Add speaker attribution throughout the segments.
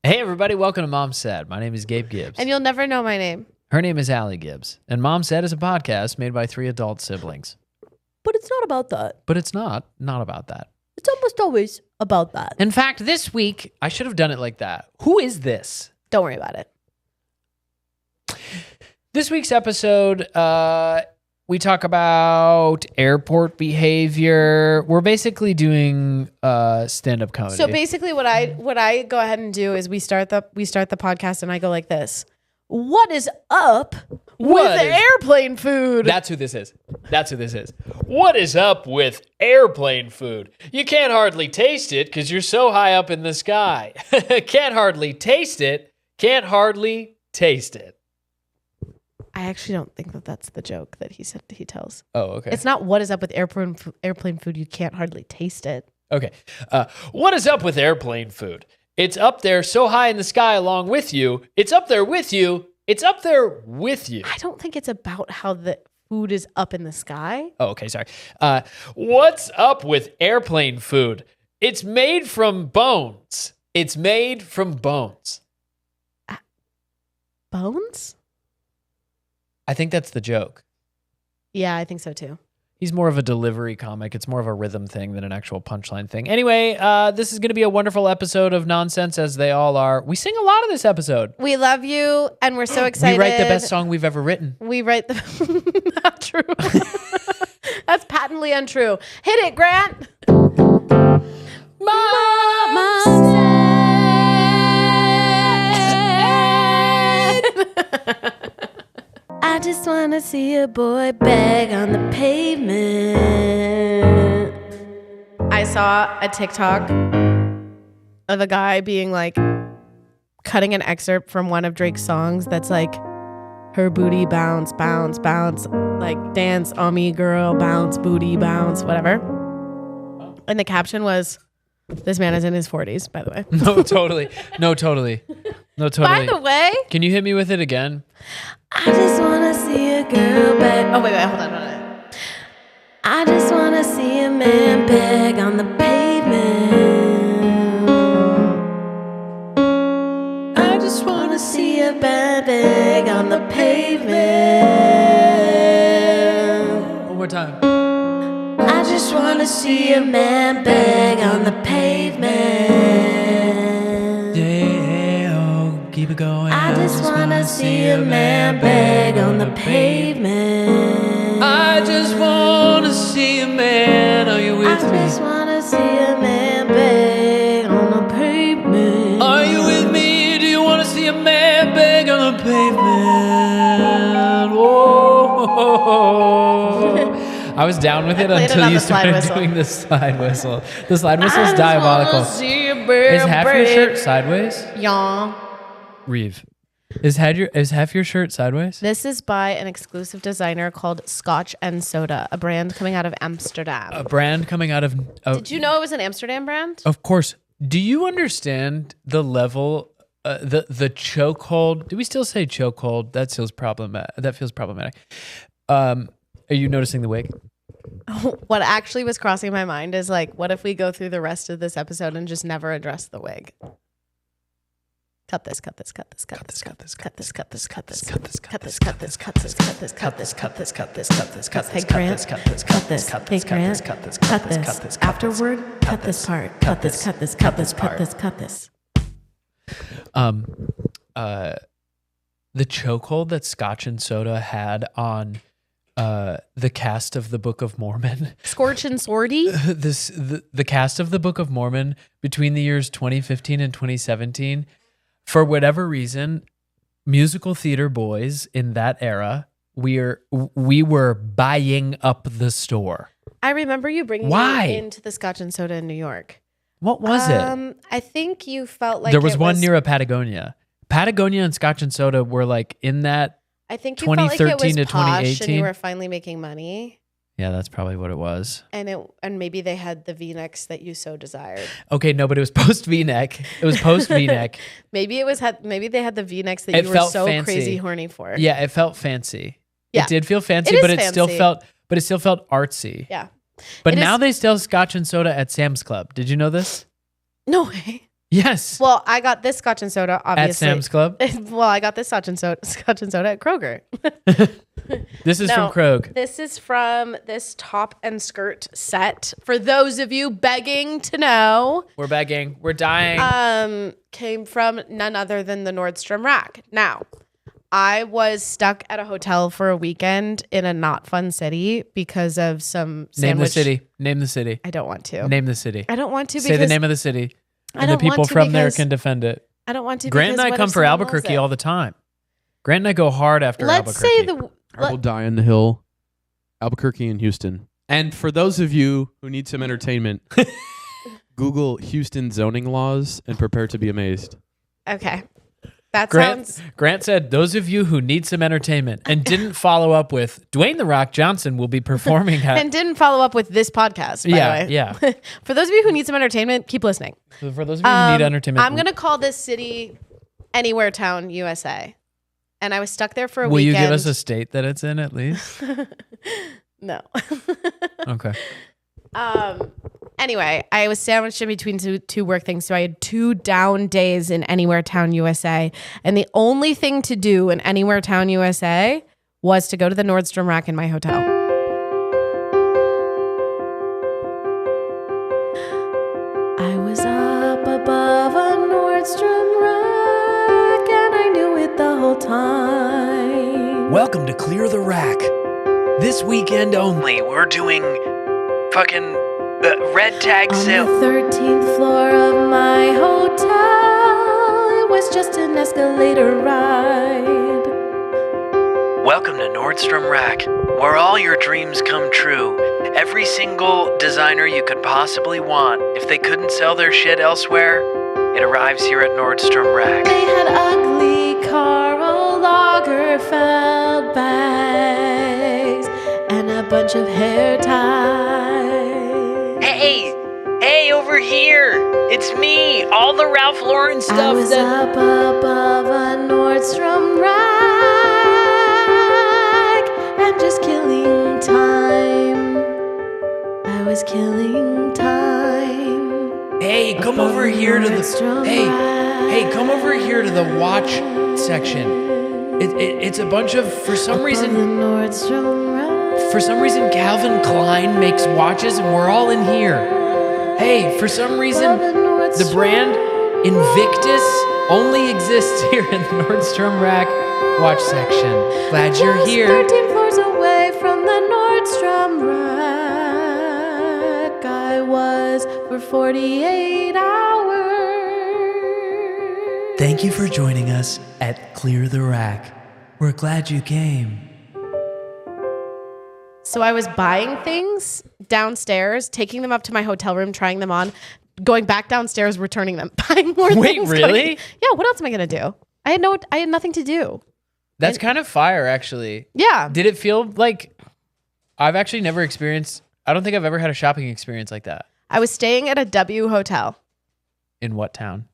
Speaker 1: Hey everybody, welcome to Mom Said. My name is Gabe Gibbs.
Speaker 2: And you'll never know my name.
Speaker 1: Her name is Allie Gibbs. And Mom Said is a podcast made by 3 adult siblings.
Speaker 2: But it's not about that.
Speaker 1: But it's not about that.
Speaker 2: It's almost always about that.
Speaker 1: In fact, this week, I should have done it like that. Who is this?
Speaker 2: Don't worry about it.
Speaker 1: This week's episode, we talk about airport behavior. We're basically doing stand-up comedy.
Speaker 2: So basically what I go ahead and do is we start the podcast and I go like this. What is up with airplane food?
Speaker 1: That's who this is. What is up with airplane food? You can't hardly taste it because you're so high up in the sky. Can't hardly taste it. Can't hardly taste it.
Speaker 2: I actually don't think that that's the joke that he tells.
Speaker 1: Oh, okay.
Speaker 2: It's not what is up with airplane food. You can't hardly taste it.
Speaker 1: Okay. What is up with airplane food? It's up there so high in the sky along with you. It's up there with you. It's up there with you.
Speaker 2: I don't think it's about how the food is up in the sky.
Speaker 1: Oh, okay. Sorry. What's up with airplane food? It's made from bones. It's made from bones.
Speaker 2: Bones?
Speaker 1: I think that's the joke.
Speaker 2: Yeah, I think so too.
Speaker 1: He's more of a delivery comic. It's more of a rhythm thing than an actual punchline thing. Anyway, this is going to be a wonderful episode of nonsense, as they all are. We sing a lot of this episode.
Speaker 2: We love you, and we're so excited.
Speaker 1: We write the best song we've ever written.
Speaker 2: We write the... Not true. That's patently untrue. Hit it, Grant. Mama said. I just want to see a boy beg on the pavement. I saw a TikTok of a guy being like, cutting an excerpt from one of Drake's songs that's like, her booty bounce, bounce, bounce, like dance on me, girl, bounce, booty, bounce, whatever. And the caption was, this man is in his 40s, by the way.
Speaker 1: No, totally.
Speaker 2: By the way,
Speaker 1: can you hit me with it again?
Speaker 2: I just want to see a girl beg. Oh, wait, hold on. I just want to see a man beg on the pavement. I just want to see a man beg on the pavement.
Speaker 1: One more time.
Speaker 2: I just want to see a man beg on the pavement.
Speaker 1: Yeah, oh, keep it going.
Speaker 2: I just want to see a man beg on the pavement.
Speaker 1: I just want to see a man. Are you with me?
Speaker 2: I just want to see a man beg on the pavement.
Speaker 1: Are you with me? Do you want to see a man beg on the pavement? Whoa. I was down with it until you started doing the slide whistle. The slide whistle is diabolical. Is half your shirt sideways?
Speaker 2: Yeah.
Speaker 1: Reeve. Is half your shirt sideways?
Speaker 2: This is by an exclusive designer called Scotch and Soda, a brand coming out of Amsterdam.
Speaker 1: A brand coming out of...
Speaker 2: Did you know it was an Amsterdam brand?
Speaker 1: Of course. Do you understand the level, the chokehold? Do we still say chokehold? That feels problematic. Are you noticing the wig?
Speaker 2: What actually was crossing my mind is like, what if we go through the rest of this episode and just never address the wig? Cut this. Hey Grant, cut this. Afterward, cut this part. Cut this.
Speaker 1: The chokehold that Scotch and Soda had on the cast of the Book of Mormon.
Speaker 2: Scorch and Swordy?
Speaker 1: The cast of the Book of Mormon between the years 2015 and 2017. For whatever reason, musical theater boys in that era, we were buying up the store.
Speaker 2: I remember you bringing me into the Scotch and Soda in New York.
Speaker 1: What was it?
Speaker 2: I think you felt like
Speaker 1: there was one near a Patagonia. Patagonia and Scotch and Soda were like in that.
Speaker 2: I think you felt like it was
Speaker 1: 2013 to
Speaker 2: posh
Speaker 1: 2018.
Speaker 2: and you were finally making money.
Speaker 1: Yeah, that's probably what it was.
Speaker 2: And maybe they had the V-necks that you so desired.
Speaker 1: Okay, no, but it was post V-neck. It was post V-neck.
Speaker 2: Maybe they had the V-necks that you were so fancy. Crazy horny for.
Speaker 1: Yeah, it felt fancy.
Speaker 2: Yeah.
Speaker 1: It did feel fancy, but it still felt artsy.
Speaker 2: Yeah.
Speaker 1: But now they sell Scotch and Soda at Sam's Club. Did you know this?
Speaker 2: No way.
Speaker 1: Yes.
Speaker 2: Well, I got this scotch and soda, obviously.
Speaker 1: At Sam's Club.
Speaker 2: Well, I got this scotch and soda at Kroger.
Speaker 1: This is from Krog.
Speaker 2: This is from this top and skirt set. For those of you begging to know,
Speaker 1: We're begging. We're dying.
Speaker 2: came from none other than the Nordstrom Rack. Now, I was stuck at a hotel for a weekend in a not fun city because of some sandwich.
Speaker 1: Name the city. Name the city.
Speaker 2: I don't want to.
Speaker 1: Name the city.
Speaker 2: I don't want to.
Speaker 1: Say the name of the city. And the people from there can defend it.
Speaker 2: I don't want to.
Speaker 1: Grant and I come for Albuquerque all the time. Grant and I go hard after Albuquerque.
Speaker 3: I will die on the hill. Albuquerque and Houston. And for those of you who need some entertainment, Google Houston zoning laws and prepare to be amazed.
Speaker 2: Okay. That
Speaker 1: Grant,
Speaker 2: sounds...
Speaker 1: Grant said, those of you who need some entertainment, and didn't follow up with Dwayne The Rock Johnson will be performing at...
Speaker 2: And didn't follow up with this podcast, by the way.
Speaker 1: Yeah.
Speaker 2: For those of you who need some entertainment, keep listening.
Speaker 1: For those of you who need entertainment...
Speaker 2: I'm going to call this city Anywhere Town, USA. And I was stuck there for a
Speaker 1: Will
Speaker 2: weekend.
Speaker 1: you give us a state that it's in at least?
Speaker 2: No.
Speaker 1: Okay.
Speaker 2: Anyway, I was sandwiched in between two work things. So I had 2 down days in Anywhere Town, USA. And the only thing to do in Anywhere Town, USA was to go to the Nordstrom Rack in my hotel. I was up above a Nordstrom Rack and I knew it the whole time.
Speaker 1: Welcome to Clear the Rack. This weekend only, we're doing fucking red tag sale.
Speaker 2: On the 13th floor of my hotel, it was just an escalator ride.
Speaker 1: Welcome to Nordstrom Rack, where all your dreams come true. Every single designer you could possibly want, if they couldn't sell their shit elsewhere, it arrives here at Nordstrom Rack.
Speaker 2: They had ugly Karl Lagerfeld bags and a bunch of hair ties.
Speaker 1: Hey, over here! It's me! All the Ralph Lauren stuff
Speaker 2: I was up above a Nordstrom Rack and just killing time. I was killing time.
Speaker 1: Hey, come over here to the come over here to the watch section. It's a bunch of for some reason Calvin Klein makes watches and we're all in here. Hey, for some reason the brand Invictus only exists here in the Nordstrom Rack watch section. Glad you're here.
Speaker 2: 13 floors away from the Nordstrom Rack, I was for 48 hours.
Speaker 1: Thank you for joining us at Clear the Rack. We're glad you came.
Speaker 2: So I was buying things downstairs, taking them up to my hotel room, trying them on, going back downstairs, returning them, buying more things.
Speaker 1: Wait, really?
Speaker 2: Yeah, what else am I going to do? I had nothing to do.
Speaker 1: That's kind of fire, actually.
Speaker 2: Yeah.
Speaker 1: Did it feel like... I've actually never experienced... I don't think I've ever had a shopping experience like that.
Speaker 2: I was staying at a W hotel.
Speaker 1: In what town?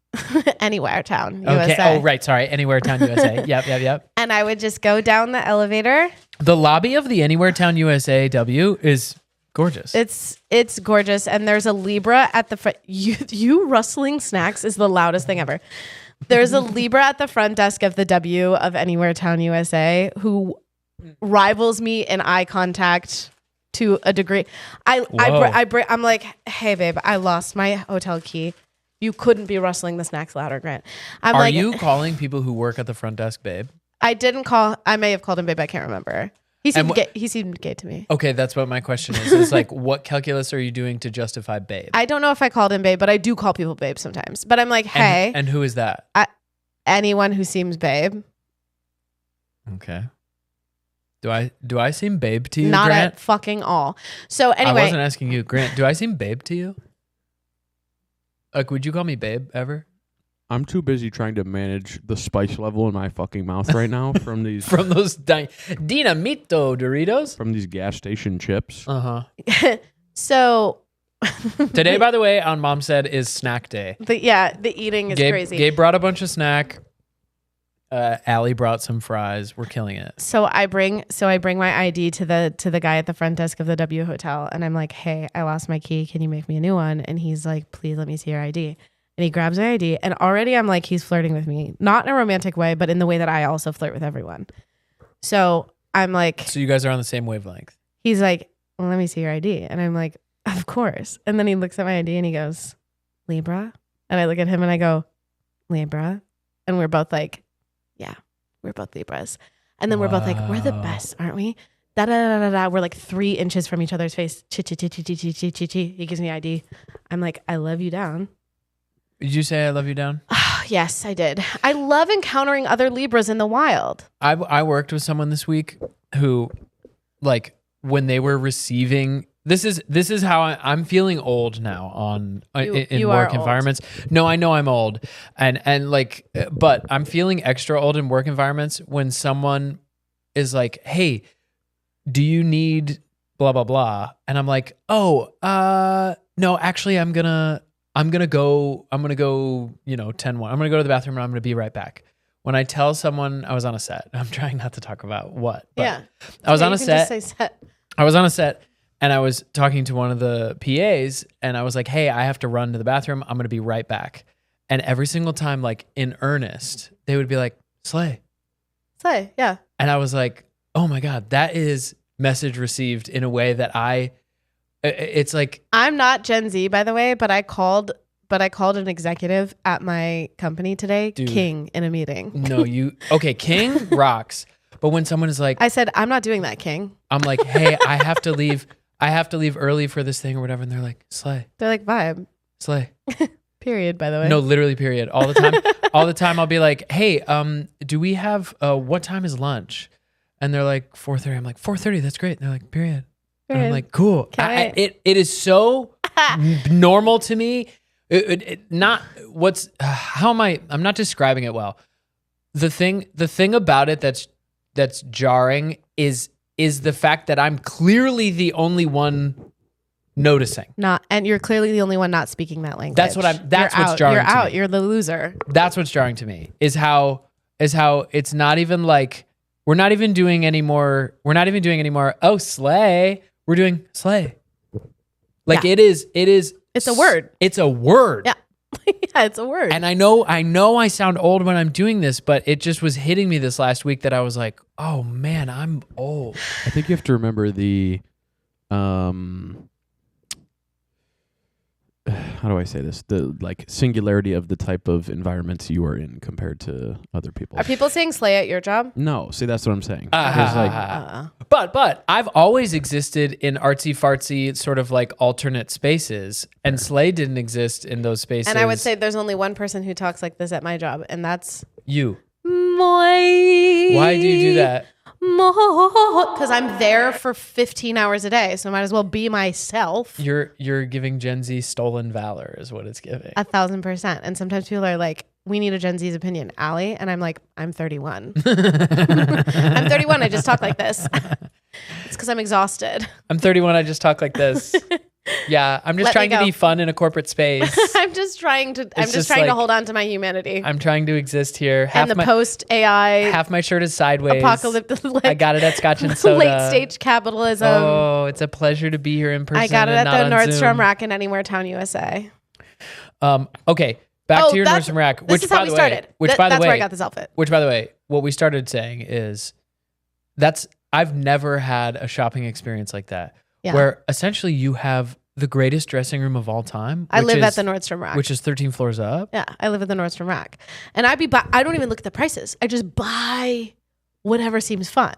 Speaker 2: Anywhere Town,
Speaker 1: Okay.
Speaker 2: USA.
Speaker 1: Oh, right. Sorry. Anywhere Town, USA. Yep.
Speaker 2: And I would just go down the elevator.
Speaker 1: The lobby of the Anywhere Town, USA W is gorgeous.
Speaker 2: It's gorgeous. And there's a Libra at the front. You rustling snacks is the loudest thing ever. There's a Libra at the front desk of the W of Anywhere Town, USA, who rivals me in eye contact to a degree. I'm like, hey, babe, I lost my hotel key. You couldn't be rustling the snacks louder, Grant.
Speaker 1: Are you calling people who work at the front desk, babe?
Speaker 2: I didn't call. I may have called him babe. I can't remember. He seemed gay to me.
Speaker 1: Okay, that's what my question is. It's like, what calculus are you doing to justify babe?
Speaker 2: I don't know if I called him babe, but I do call people babe sometimes. But I'm like, hey.
Speaker 1: And who is that?
Speaker 2: Anyone who seems babe.
Speaker 1: Okay. Do I seem babe to you,
Speaker 2: Not
Speaker 1: Grant?
Speaker 2: at fucking all. So anyway.
Speaker 1: I wasn't asking you, Grant. Do I seem babe to you? Like, would you call me babe ever?
Speaker 3: I'm too busy trying to manage the spice level in my fucking mouth right now from these
Speaker 1: from those Dinamito Doritos
Speaker 3: from these gas station chips.
Speaker 2: So
Speaker 1: today, by the way, on Mom Said is snack day.
Speaker 2: The eating is crazy.
Speaker 1: Gabe brought a bunch of snack. Allie brought some fries. We're killing it.
Speaker 2: So I bring my ID to the guy at the front desk of the W hotel, and I'm like, hey, I lost my key. Can you make me a new one? And he's like, please let me see your ID. and he grabs my ID, and already I'm like, he's flirting with me, not in a romantic way, but in the way that I also flirt with everyone. So I'm like,
Speaker 1: So you guys are on the same wavelength.
Speaker 2: he's like, well, let me see your ID. And I'm like, of course. And then he looks at my ID and he goes, Libra. And I look at him and I go, Libra. And we're both like, yeah, we're both Libras. And then we're both like, we're the best, aren't we? Da da da da da. We're like 3 inches from each other's face. Chi chi chi chi chi chi chi chi chi. He gives me ID. I'm like, I love you down.
Speaker 1: Did you say I love you down?
Speaker 2: Yes, I did. I love encountering other Libras in the wild.
Speaker 1: I worked with someone this week who, like, when they were receiving, this is how I'm feeling old now on in
Speaker 2: You
Speaker 1: work
Speaker 2: are old.
Speaker 1: environments. No, I know I'm old, and like, but I'm feeling extra old in work environments when someone is like, "Hey, do you need blah blah blah?" And I'm like, "Oh, no, actually, I'm gonna go, 10-1. I'm gonna go to the bathroom and I'm gonna be right back." When I tell someone I was on a set, I'm trying not to talk about what, but
Speaker 2: Yeah.
Speaker 1: I was
Speaker 2: Yeah,
Speaker 1: on
Speaker 2: you
Speaker 1: a
Speaker 2: can
Speaker 1: set.
Speaker 2: just say set.
Speaker 1: I was on a set and I was talking to one of the PAs and I was like, "Hey, I have to run to the bathroom. I'm gonna be right back." And every single time, like in earnest, they would be like, "Slay."
Speaker 2: Say, yeah.
Speaker 1: And I was like, "Oh my God, that is message received in a way that it's like,"
Speaker 2: I'm not Gen Z, by the way, but I called an executive at my company today,
Speaker 1: Dude.
Speaker 2: King, in a meeting.
Speaker 1: no, okay, King rocks. But when someone is like,
Speaker 2: I said, I'm not doing that, King.
Speaker 1: I'm like, "Hey, I have to leave early for this thing or whatever." And they're like, "Slay,
Speaker 2: They're like, vibe.
Speaker 1: slay."
Speaker 2: Period, by the way.
Speaker 1: No, literally, period. All the time. All the time I'll be like, "Hey, do we have, what time is lunch?" And they're like, 4:30. I'm like, 4:30, that's great. And they're like, period. And I'm
Speaker 2: Period.
Speaker 1: like, cool.
Speaker 2: Can't wait.
Speaker 1: It is so normal to me. Not what's, how am I'm not describing it well. The thing about it that's jarring is the fact that I'm clearly the only one noticing.
Speaker 2: And you're clearly the only one not speaking that language.
Speaker 1: That's what's
Speaker 2: You're
Speaker 1: jarring
Speaker 2: You're
Speaker 1: to
Speaker 2: out.
Speaker 1: me.
Speaker 2: You're the loser.
Speaker 1: That's what's jarring to me is how it's not even like, we're not even doing any more, oh, slay. We're doing slay. Like
Speaker 2: Yeah.
Speaker 1: it is.
Speaker 2: It's a word.
Speaker 1: It's a word.
Speaker 2: Yeah. Yeah, it's a word.
Speaker 1: And I know I sound old when I'm doing this, but it just was hitting me this last week that I was like, oh man, I'm old.
Speaker 3: I think you have to remember the how do I say this? The like singularity of the type of environments you are in compared to other people.
Speaker 2: Are people saying slay at your job?
Speaker 3: No, see that's what I'm saying. Because, like,
Speaker 1: But I've always existed in artsy fartsy sort of like alternate spaces, and slay didn't exist in those spaces.
Speaker 2: And I would say there's only one person who talks like this at my job, and that's
Speaker 1: you.
Speaker 2: Moi.
Speaker 1: Why do you do that?
Speaker 2: Because I'm there for 15 hours a day, so I might as well be myself.
Speaker 1: You're giving Gen Z stolen valor is what it's giving.
Speaker 2: 1,000%. And sometimes people are like, we need a Gen Z's opinion, Allie. And I'm like, I'm 31. I'm 31. I just talk like this. It's because I'm exhausted.
Speaker 1: I'm 31. I just talk like this. Yeah, I'm just
Speaker 2: Let me
Speaker 1: trying to
Speaker 2: go.
Speaker 1: be fun in a corporate space.
Speaker 2: I'm just trying to
Speaker 1: just
Speaker 2: to
Speaker 1: like-
Speaker 2: hold on to my humanity.
Speaker 1: I'm trying to exist here.
Speaker 2: And the post AI
Speaker 1: half my shirt is sideways.
Speaker 2: apocalyptic, like,
Speaker 1: I got it at Scotch and Soda.
Speaker 2: late stage capitalism.
Speaker 1: Oh, it's a pleasure to be here in person.
Speaker 2: I got it
Speaker 1: and
Speaker 2: at the
Speaker 1: not on
Speaker 2: Nordstrom
Speaker 1: Zoom.
Speaker 2: Rack in Anywhere Town, USA.
Speaker 1: Okay, back to your
Speaker 2: that's-
Speaker 1: Nordstrom Rack.
Speaker 2: This is how we started. That's where I got this outfit.
Speaker 1: Which, by the way, what we started saying is I've never had a shopping experience like that,
Speaker 2: Yeah.
Speaker 1: where essentially you have the greatest dressing room of all time.
Speaker 2: I live at
Speaker 1: is-
Speaker 2: the Nordstrom Rack.
Speaker 1: which is 13 floors up.
Speaker 2: Yeah, I live at the Nordstrom Rack. And I don't even look at the prices. I just buy whatever seems fun.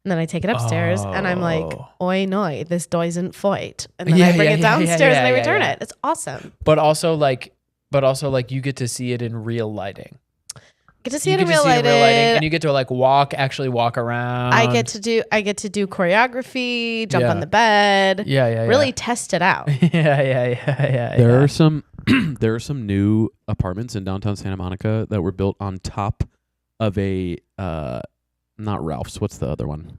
Speaker 2: And then I take it upstairs and I'm like,
Speaker 1: Oh.
Speaker 2: oi noi, this doesn't fight. And then
Speaker 1: Yeah,
Speaker 2: I bring
Speaker 1: yeah,
Speaker 2: it
Speaker 1: yeah,
Speaker 2: downstairs and I
Speaker 1: yeah,
Speaker 2: return
Speaker 1: yeah.
Speaker 2: it. It's awesome.
Speaker 1: But also like you get to see it in real lighting.
Speaker 2: Get to see
Speaker 1: You
Speaker 2: it
Speaker 1: get
Speaker 2: in
Speaker 1: to
Speaker 2: real
Speaker 1: see it in
Speaker 2: lighting.
Speaker 1: and you get to actually walk around.
Speaker 2: I get to do choreography, jump
Speaker 1: Yeah.
Speaker 2: on the bed.
Speaker 1: yeah.
Speaker 2: Really test it out.
Speaker 1: yeah.
Speaker 3: there are some there are some new apartments in downtown Santa Monica that were built on top of a not Ralph's. What's the other one?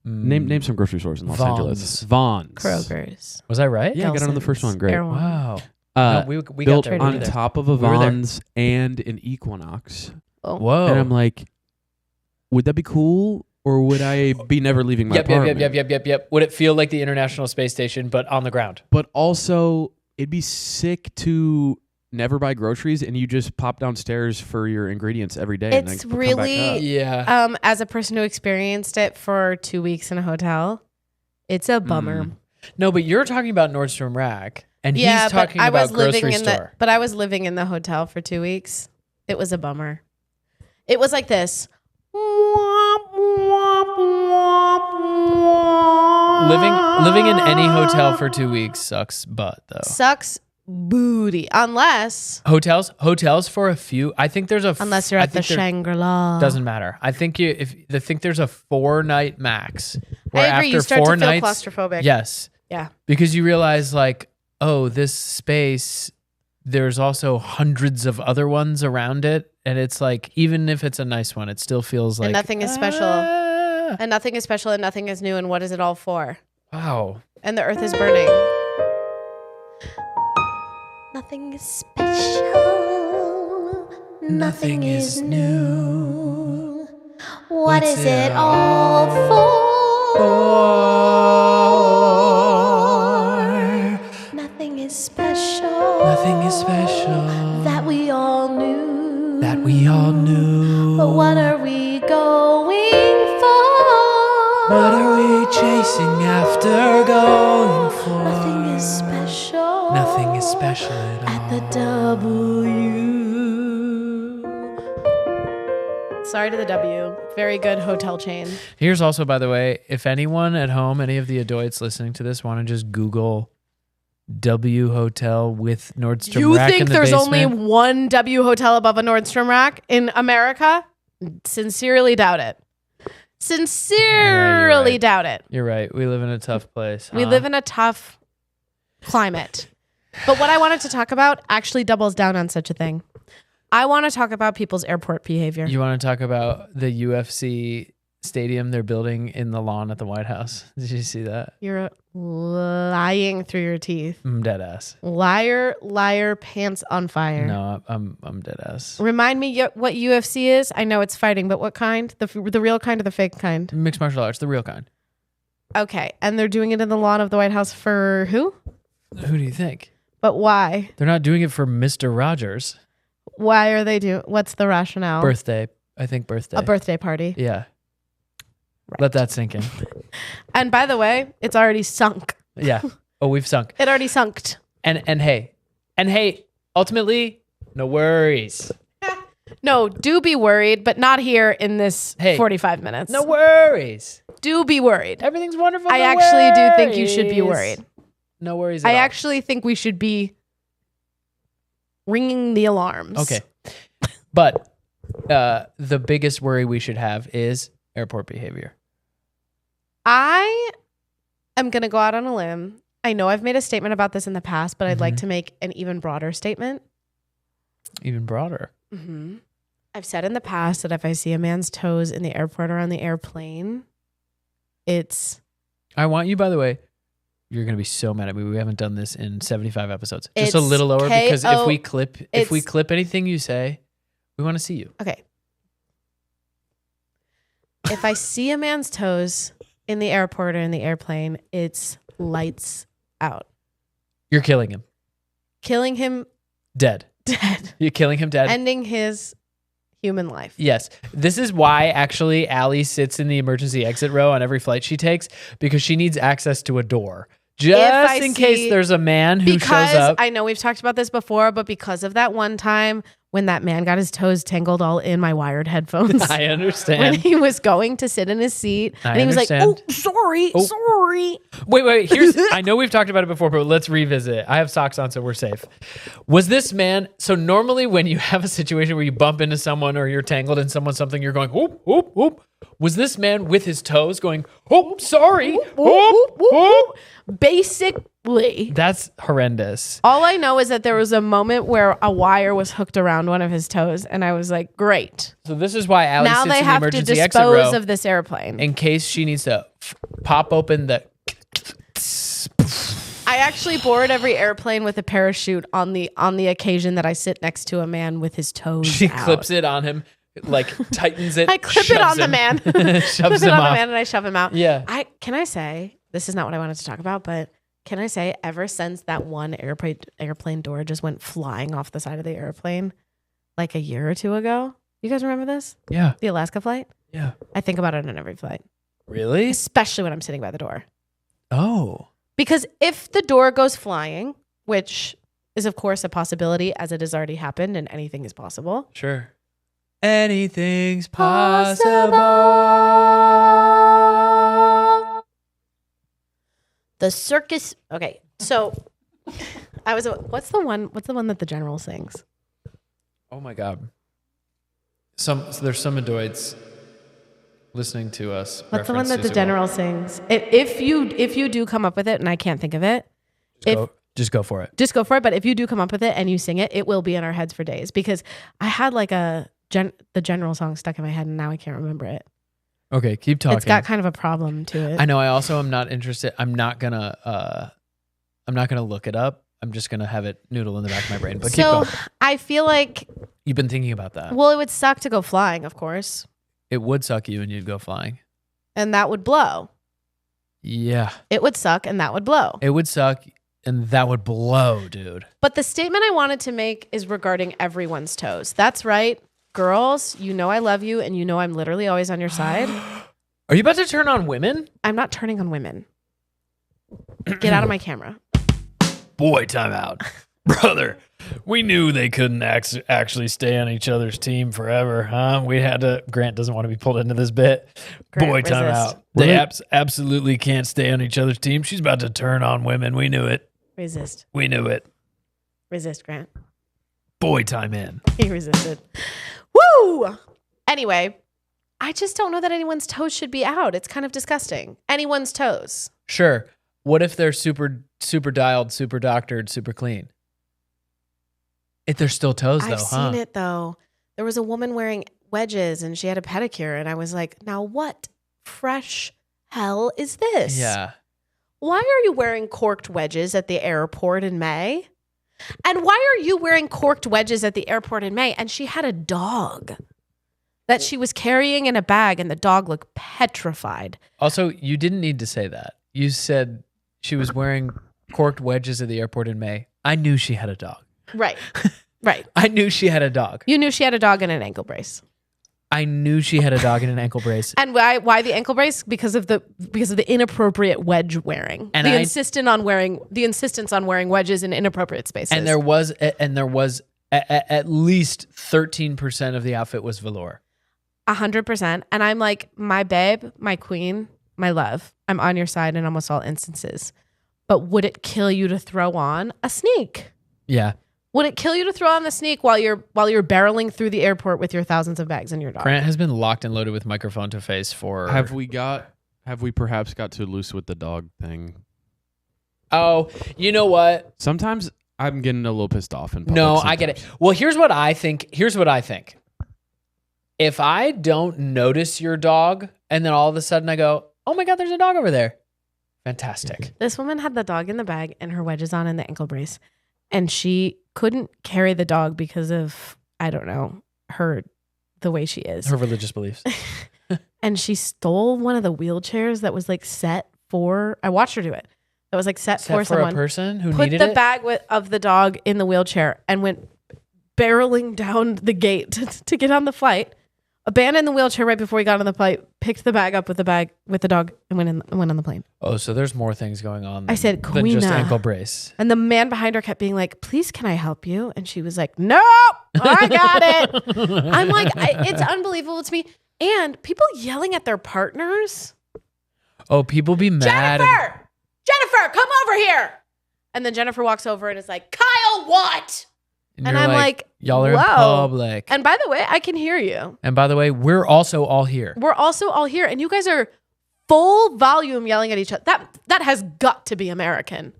Speaker 3: Name some grocery stores in Los Angeles. Vaughn's.
Speaker 2: Kroger's.
Speaker 1: Was I right?
Speaker 3: Yeah, I got it on the first
Speaker 2: Gelson's,
Speaker 3: one. Great.
Speaker 2: Erewhon.
Speaker 1: Wow.
Speaker 3: Uh,
Speaker 1: No, we got
Speaker 3: built
Speaker 1: there.
Speaker 3: on
Speaker 1: We were there.
Speaker 3: top of a
Speaker 1: We were there.
Speaker 3: Vaughn's and an Equinox.
Speaker 2: Oh.
Speaker 1: Whoa.
Speaker 3: And I'm like, would that be cool? Or would I be never leaving my apartment?
Speaker 1: Yep. Would it feel like the International Space Station, but on the ground?
Speaker 3: But also, it'd be sick to never buy groceries and you just pop downstairs for your ingredients every day.
Speaker 2: It's
Speaker 3: and then
Speaker 2: really-
Speaker 3: come back up.
Speaker 1: Yeah.
Speaker 2: As a person who experienced it for 2 weeks in a hotel, it's a bummer.
Speaker 1: No, but you're talking about Nordstrom Rack, and
Speaker 2: Yeah,
Speaker 1: he's talking
Speaker 2: but I was
Speaker 1: about grocery
Speaker 2: living in
Speaker 1: store.
Speaker 2: but I was living in the hotel for 2 weeks. It was a bummer. It was like this.
Speaker 1: Living in any hotel for 2 weeks sucks butt though.
Speaker 2: Sucks booty. Unless
Speaker 1: Hotels for a few. I think there's a
Speaker 2: unless you're
Speaker 1: I
Speaker 2: at the
Speaker 1: think there-
Speaker 2: Shangri-La.
Speaker 1: Doesn't matter. I think I think there's a 4-night max. Where
Speaker 2: I agree.
Speaker 1: After
Speaker 2: You start
Speaker 1: 4
Speaker 2: to feel
Speaker 1: nights,
Speaker 2: claustrophobic.
Speaker 1: yes,
Speaker 2: Yeah.
Speaker 1: because you realize like, oh, this space. There's also hundreds of other ones around it, and it's like even if it's a nice one, it still feels like
Speaker 2: And nothing is special.
Speaker 1: "Ah."
Speaker 2: And nothing is special and nothing is new. And what is it all for?
Speaker 1: Wow.
Speaker 2: And the earth is burning. Nothing is special.
Speaker 1: Nothing is new.
Speaker 2: What
Speaker 1: What's
Speaker 2: is
Speaker 1: it
Speaker 2: it all for? Nothing is special.
Speaker 1: Nothing is special.
Speaker 2: That we all knew.
Speaker 1: That we all knew.
Speaker 2: But what are we going for?
Speaker 1: What are we chasing after going for?
Speaker 2: Nothing is special.
Speaker 1: Nothing is special at all.
Speaker 2: At the W. Sorry to the W. Very good hotel chain.
Speaker 1: Here's also, by the way, if anyone at home, any of the adults listening to this, want to just Google W Hotel with Nordstrom
Speaker 2: You
Speaker 1: Rack in
Speaker 2: think
Speaker 1: the
Speaker 2: there's
Speaker 1: basement.
Speaker 2: only one W hotel above a Nordstrom Rack in America? Sincerely doubt it. Sincerely
Speaker 1: right.
Speaker 2: doubt it.
Speaker 1: You're right. We live in a tough place.
Speaker 2: We live in a tough climate. But what I wanted to talk about actually doubles down on such a thing. I want to talk about people's airport behavior.
Speaker 1: You want to talk about the UFC stadium they're building in the lawn at the White House? Did you see that?
Speaker 2: You're lying through your teeth.
Speaker 1: I'm dead ass.
Speaker 2: Liar, liar, pants on fire.
Speaker 1: No, I'm dead ass.
Speaker 2: Remind me what UFC is. I know it's fighting, but what kind? The real kind or the fake kind?
Speaker 1: Mixed martial arts, the real kind.
Speaker 2: Okay, and they're doing it in the lawn of the White House for who?
Speaker 1: Who do you think?
Speaker 2: But why?
Speaker 1: They're not doing it for Mr. Rogers.
Speaker 2: Why are they doing? What's the rationale?
Speaker 1: Birthday. I think birthday.
Speaker 2: A birthday party.
Speaker 1: Yeah.
Speaker 2: Right.
Speaker 1: Let that sink in.
Speaker 2: And by the way, it's already sunk.
Speaker 1: Yeah. Oh, we've sunk.
Speaker 2: It already sunked.
Speaker 1: And hey, ultimately, no worries.
Speaker 2: No, do be worried, but not here in this
Speaker 1: Hey,
Speaker 2: 45 minutes.
Speaker 1: No worries.
Speaker 2: Do be worried.
Speaker 1: Everything's wonderful.
Speaker 2: I
Speaker 1: no
Speaker 2: actually do think you should be
Speaker 1: worries.
Speaker 2: worried.
Speaker 1: No worries at
Speaker 2: I
Speaker 1: all.
Speaker 2: actually think we should be ringing the alarms.
Speaker 1: Okay. But the biggest worry we should have is airport behavior.
Speaker 2: I am going to go out on a limb. I know I've made a statement about this in the past, but I'd like to make an even broader statement.
Speaker 1: Even broader.
Speaker 2: Mm-hmm. I've said in the past that if I see a man's toes in the airport or on the airplane, it's
Speaker 1: I want you, by the way, you're going to be so mad at me. We haven't done this in 75 episodes. Just a
Speaker 2: It's
Speaker 1: little lower because if we
Speaker 2: it's-
Speaker 1: clip anything you say, we want to see you.
Speaker 2: okay. If I see a man's toes in the airport or in the airplane, it's lights out.
Speaker 1: You're killing him.
Speaker 2: Killing him
Speaker 1: Dead.
Speaker 2: dead.
Speaker 1: You're killing him dead.
Speaker 2: Ending his human life.
Speaker 1: Yes. This is why actually Allie sits in the emergency exit row on every flight she takes, because she needs access to a door. Just in case there's a man who shows up.
Speaker 2: I know we've talked about this before, but because of that one time when that man got his toes tangled all in my wired headphones.
Speaker 1: I
Speaker 2: When
Speaker 1: understand.
Speaker 2: he was going to sit in his seat and he was like,
Speaker 1: understand.
Speaker 2: oh, sorry.
Speaker 1: Wait. I know we've talked about it before, but let's revisit it. I have socks on, so we're safe. Was this man, so normally when you have a situation where you bump into someone or you're tangled in something, you're going, whoop, whoop, whoop. Was this man with his toes going, oh, sorry, whoop, whoop?
Speaker 2: Basically.
Speaker 1: That's horrendous.
Speaker 2: All I know is that there was a moment where a wire was hooked around one of his toes, and I was like, great.
Speaker 1: So this is why Allie
Speaker 2: Now
Speaker 1: sits
Speaker 2: they
Speaker 1: in the
Speaker 2: have to
Speaker 1: emergency exit row
Speaker 2: dispose of this airplane.
Speaker 1: in case she needs to pop open the...
Speaker 2: I actually board every airplane with a parachute on the occasion that I sit next to a man with his toes
Speaker 1: She
Speaker 2: out.
Speaker 1: clips it on him, like tightens it.
Speaker 2: I clip it
Speaker 1: shoves
Speaker 2: on the
Speaker 1: him-
Speaker 2: man.
Speaker 1: shoves
Speaker 2: Clip it
Speaker 1: him
Speaker 2: on
Speaker 1: off.
Speaker 2: the man and I shove him out.
Speaker 1: Yeah.
Speaker 2: Can I say, this is not what I wanted to talk about, but Can I say, ever since that one airplane door just went flying off the side of the airplane like a year or two ago? You guys remember this?
Speaker 1: Yeah.
Speaker 2: The Alaska flight?
Speaker 1: Yeah.
Speaker 2: I think about it on every flight.
Speaker 1: Really?
Speaker 2: Especially when I'm sitting by the door.
Speaker 1: Oh.
Speaker 2: Because if the door goes flying, which is of course a possibility as it has already happened and anything is possible.
Speaker 1: Sure. Anything's possible.
Speaker 2: The circus. Okay. So what's the one that the general sings?
Speaker 1: Oh my God. There's some adults listening to us.
Speaker 2: What's the one that the general sings? If you do come up with it and I can't think of it,
Speaker 1: just go for it.
Speaker 2: Just go for it. But if you do come up with it and you sing it, it will be in our heads for days because I had like the general song stuck in my head and now I can't remember it.
Speaker 1: Okay, keep talking.
Speaker 2: It's got kind of a problem to it.
Speaker 1: I know. I also am not interested. I'm not gonna look it up. I'm just gonna have it noodle in the back of my brain. But keep going.
Speaker 2: I feel like
Speaker 1: You've been thinking about that.
Speaker 2: Well, it would suck to go flying, of course.
Speaker 1: It would suck you and you'd go flying.
Speaker 2: And that would blow.
Speaker 1: Yeah.
Speaker 2: It would suck and that would blow.
Speaker 1: It would suck and that would blow, dude.
Speaker 2: But the statement I wanted to make is regarding everyone's toes. That's right. Girls, you know I love you and you know I'm literally always on your side.
Speaker 1: Are you about to turn on women?
Speaker 2: I'm not turning on women. Get out of my camera.
Speaker 1: Boy, time out. Brother, we knew they couldn't actually stay on each other's team forever, huh? Grant doesn't want to be pulled into this bit.
Speaker 2: Grant,
Speaker 1: Boy, time
Speaker 2: resist.
Speaker 1: out. They absolutely can't stay on each other's team. She's about to turn on women. We knew it.
Speaker 2: Resist.
Speaker 1: We knew it.
Speaker 2: Resist, Grant.
Speaker 1: Boy, time in.
Speaker 2: He resisted. Woo! Anyway, I just don't know that anyone's toes should be out. It's kind of disgusting. Anyone's toes.
Speaker 1: Sure. What if they're super dialed, super doctored, super clean? If they're still toes, though,
Speaker 2: I've seen it, though. There was a woman wearing wedges and she had a pedicure. And I was like, now what fresh hell is this?
Speaker 1: Yeah.
Speaker 2: Why are you wearing corked wedges at the airport in May? And why are you wearing corked wedges at the airport in May? And she had a dog that she was carrying in a bag and the dog looked petrified.
Speaker 1: Also, you didn't need to say that. You said she was wearing corked wedges at the airport in May. I knew she had a dog.
Speaker 2: Right. Right.
Speaker 1: I knew she had a dog.
Speaker 2: You knew she had a dog and an ankle brace.
Speaker 1: I knew she had a dog and an ankle brace.
Speaker 2: And why the ankle brace? Because of the inappropriate wedge wearing. And the insistence on wearing wedges in inappropriate spaces.
Speaker 1: And there was at least 13% of the outfit was velour.
Speaker 2: 100%. And I'm like, my babe, my queen, my love, I'm on your side in almost all instances. But would it kill you to throw on a sneak?
Speaker 1: Yeah.
Speaker 2: Would it kill you to throw on the sneak while you're barreling through the airport with your thousands of bags and your dog?
Speaker 1: Grant has been locked and loaded with microphone to face for.
Speaker 3: Have we perhaps got too loose with the dog thing?
Speaker 1: Oh, you know what?
Speaker 3: Sometimes I'm getting a little pissed off.
Speaker 1: I get it. Well, here's what I think. If I don't notice your dog and then all of a sudden I go, oh my God, there's a dog over there. Fantastic.
Speaker 2: This woman had the dog in the bag and her wedges on and the ankle brace. And she couldn't carry the dog because of, I don't know, the way she is.
Speaker 1: Her religious beliefs.
Speaker 2: And she stole one of the wheelchairs that was like set for, I watched her do it. That was like set for someone.
Speaker 1: A person who
Speaker 2: put
Speaker 1: needed
Speaker 2: the bag of the dog in the wheelchair and went barreling down the gate to get on the flight. Abandoned the wheelchair right before he got on the flight, picked the bag up with the dog and went on the plane.
Speaker 1: Oh, so there's more things going on
Speaker 2: I said,
Speaker 1: than just
Speaker 2: Queena.
Speaker 1: ankle brace.
Speaker 2: And the man behind her kept being like, please, can I help you? And she was like, no, I got it. I'm like, it's unbelievable to me. And people yelling at their partners.
Speaker 1: Oh, people be mad.
Speaker 2: Jennifer, come over here. And then Jennifer walks over and is like, Kyle, what?
Speaker 1: And
Speaker 2: I'm like,
Speaker 1: y'all are
Speaker 2: whoa.
Speaker 1: in public.
Speaker 2: And by the way, I can hear you.
Speaker 1: And by the way, we're also all here.
Speaker 2: We're also all here. And you guys are full volume yelling at each other. That has got to be American.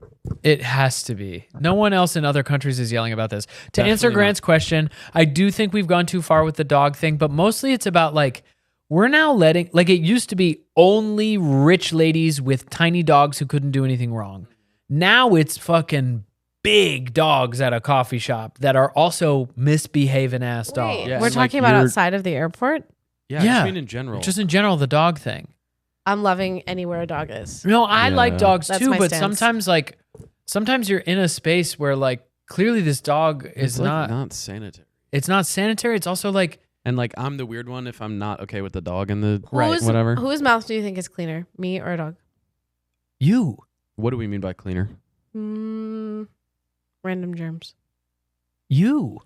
Speaker 1: It has to be. No one else in other countries is yelling about this. To
Speaker 3: Definitely
Speaker 1: answer Grant's question, I do think we've gone too far with the dog thing, but mostly it's about like, we're now letting, like it used to be only rich ladies with tiny dogs who couldn't do anything wrong. Now it's fucking big dogs at a coffee shop that are also misbehaving ass dogs.
Speaker 2: Wait,
Speaker 3: Yeah,
Speaker 2: we're
Speaker 3: and, like,
Speaker 2: talking about
Speaker 3: you're-
Speaker 2: outside of the airport?
Speaker 3: Yeah, I just mean in general.
Speaker 1: Just in general, the dog thing.
Speaker 2: I'm loving anywhere a dog is.
Speaker 1: No, I like dogs
Speaker 2: That's
Speaker 1: too,
Speaker 2: my
Speaker 1: but
Speaker 2: stance.
Speaker 1: sometimes you're in a space where like clearly this dog is
Speaker 3: It's like
Speaker 1: not
Speaker 3: sanitary.
Speaker 1: It's not sanitary. It's also like
Speaker 3: And like I'm the weird one if I'm not okay with the dog and the
Speaker 2: Whose-
Speaker 3: whatever.
Speaker 2: Whose mouth do you think is cleaner, me or a dog?
Speaker 1: you.
Speaker 3: What do we mean by cleaner?
Speaker 2: Random germs.
Speaker 1: You.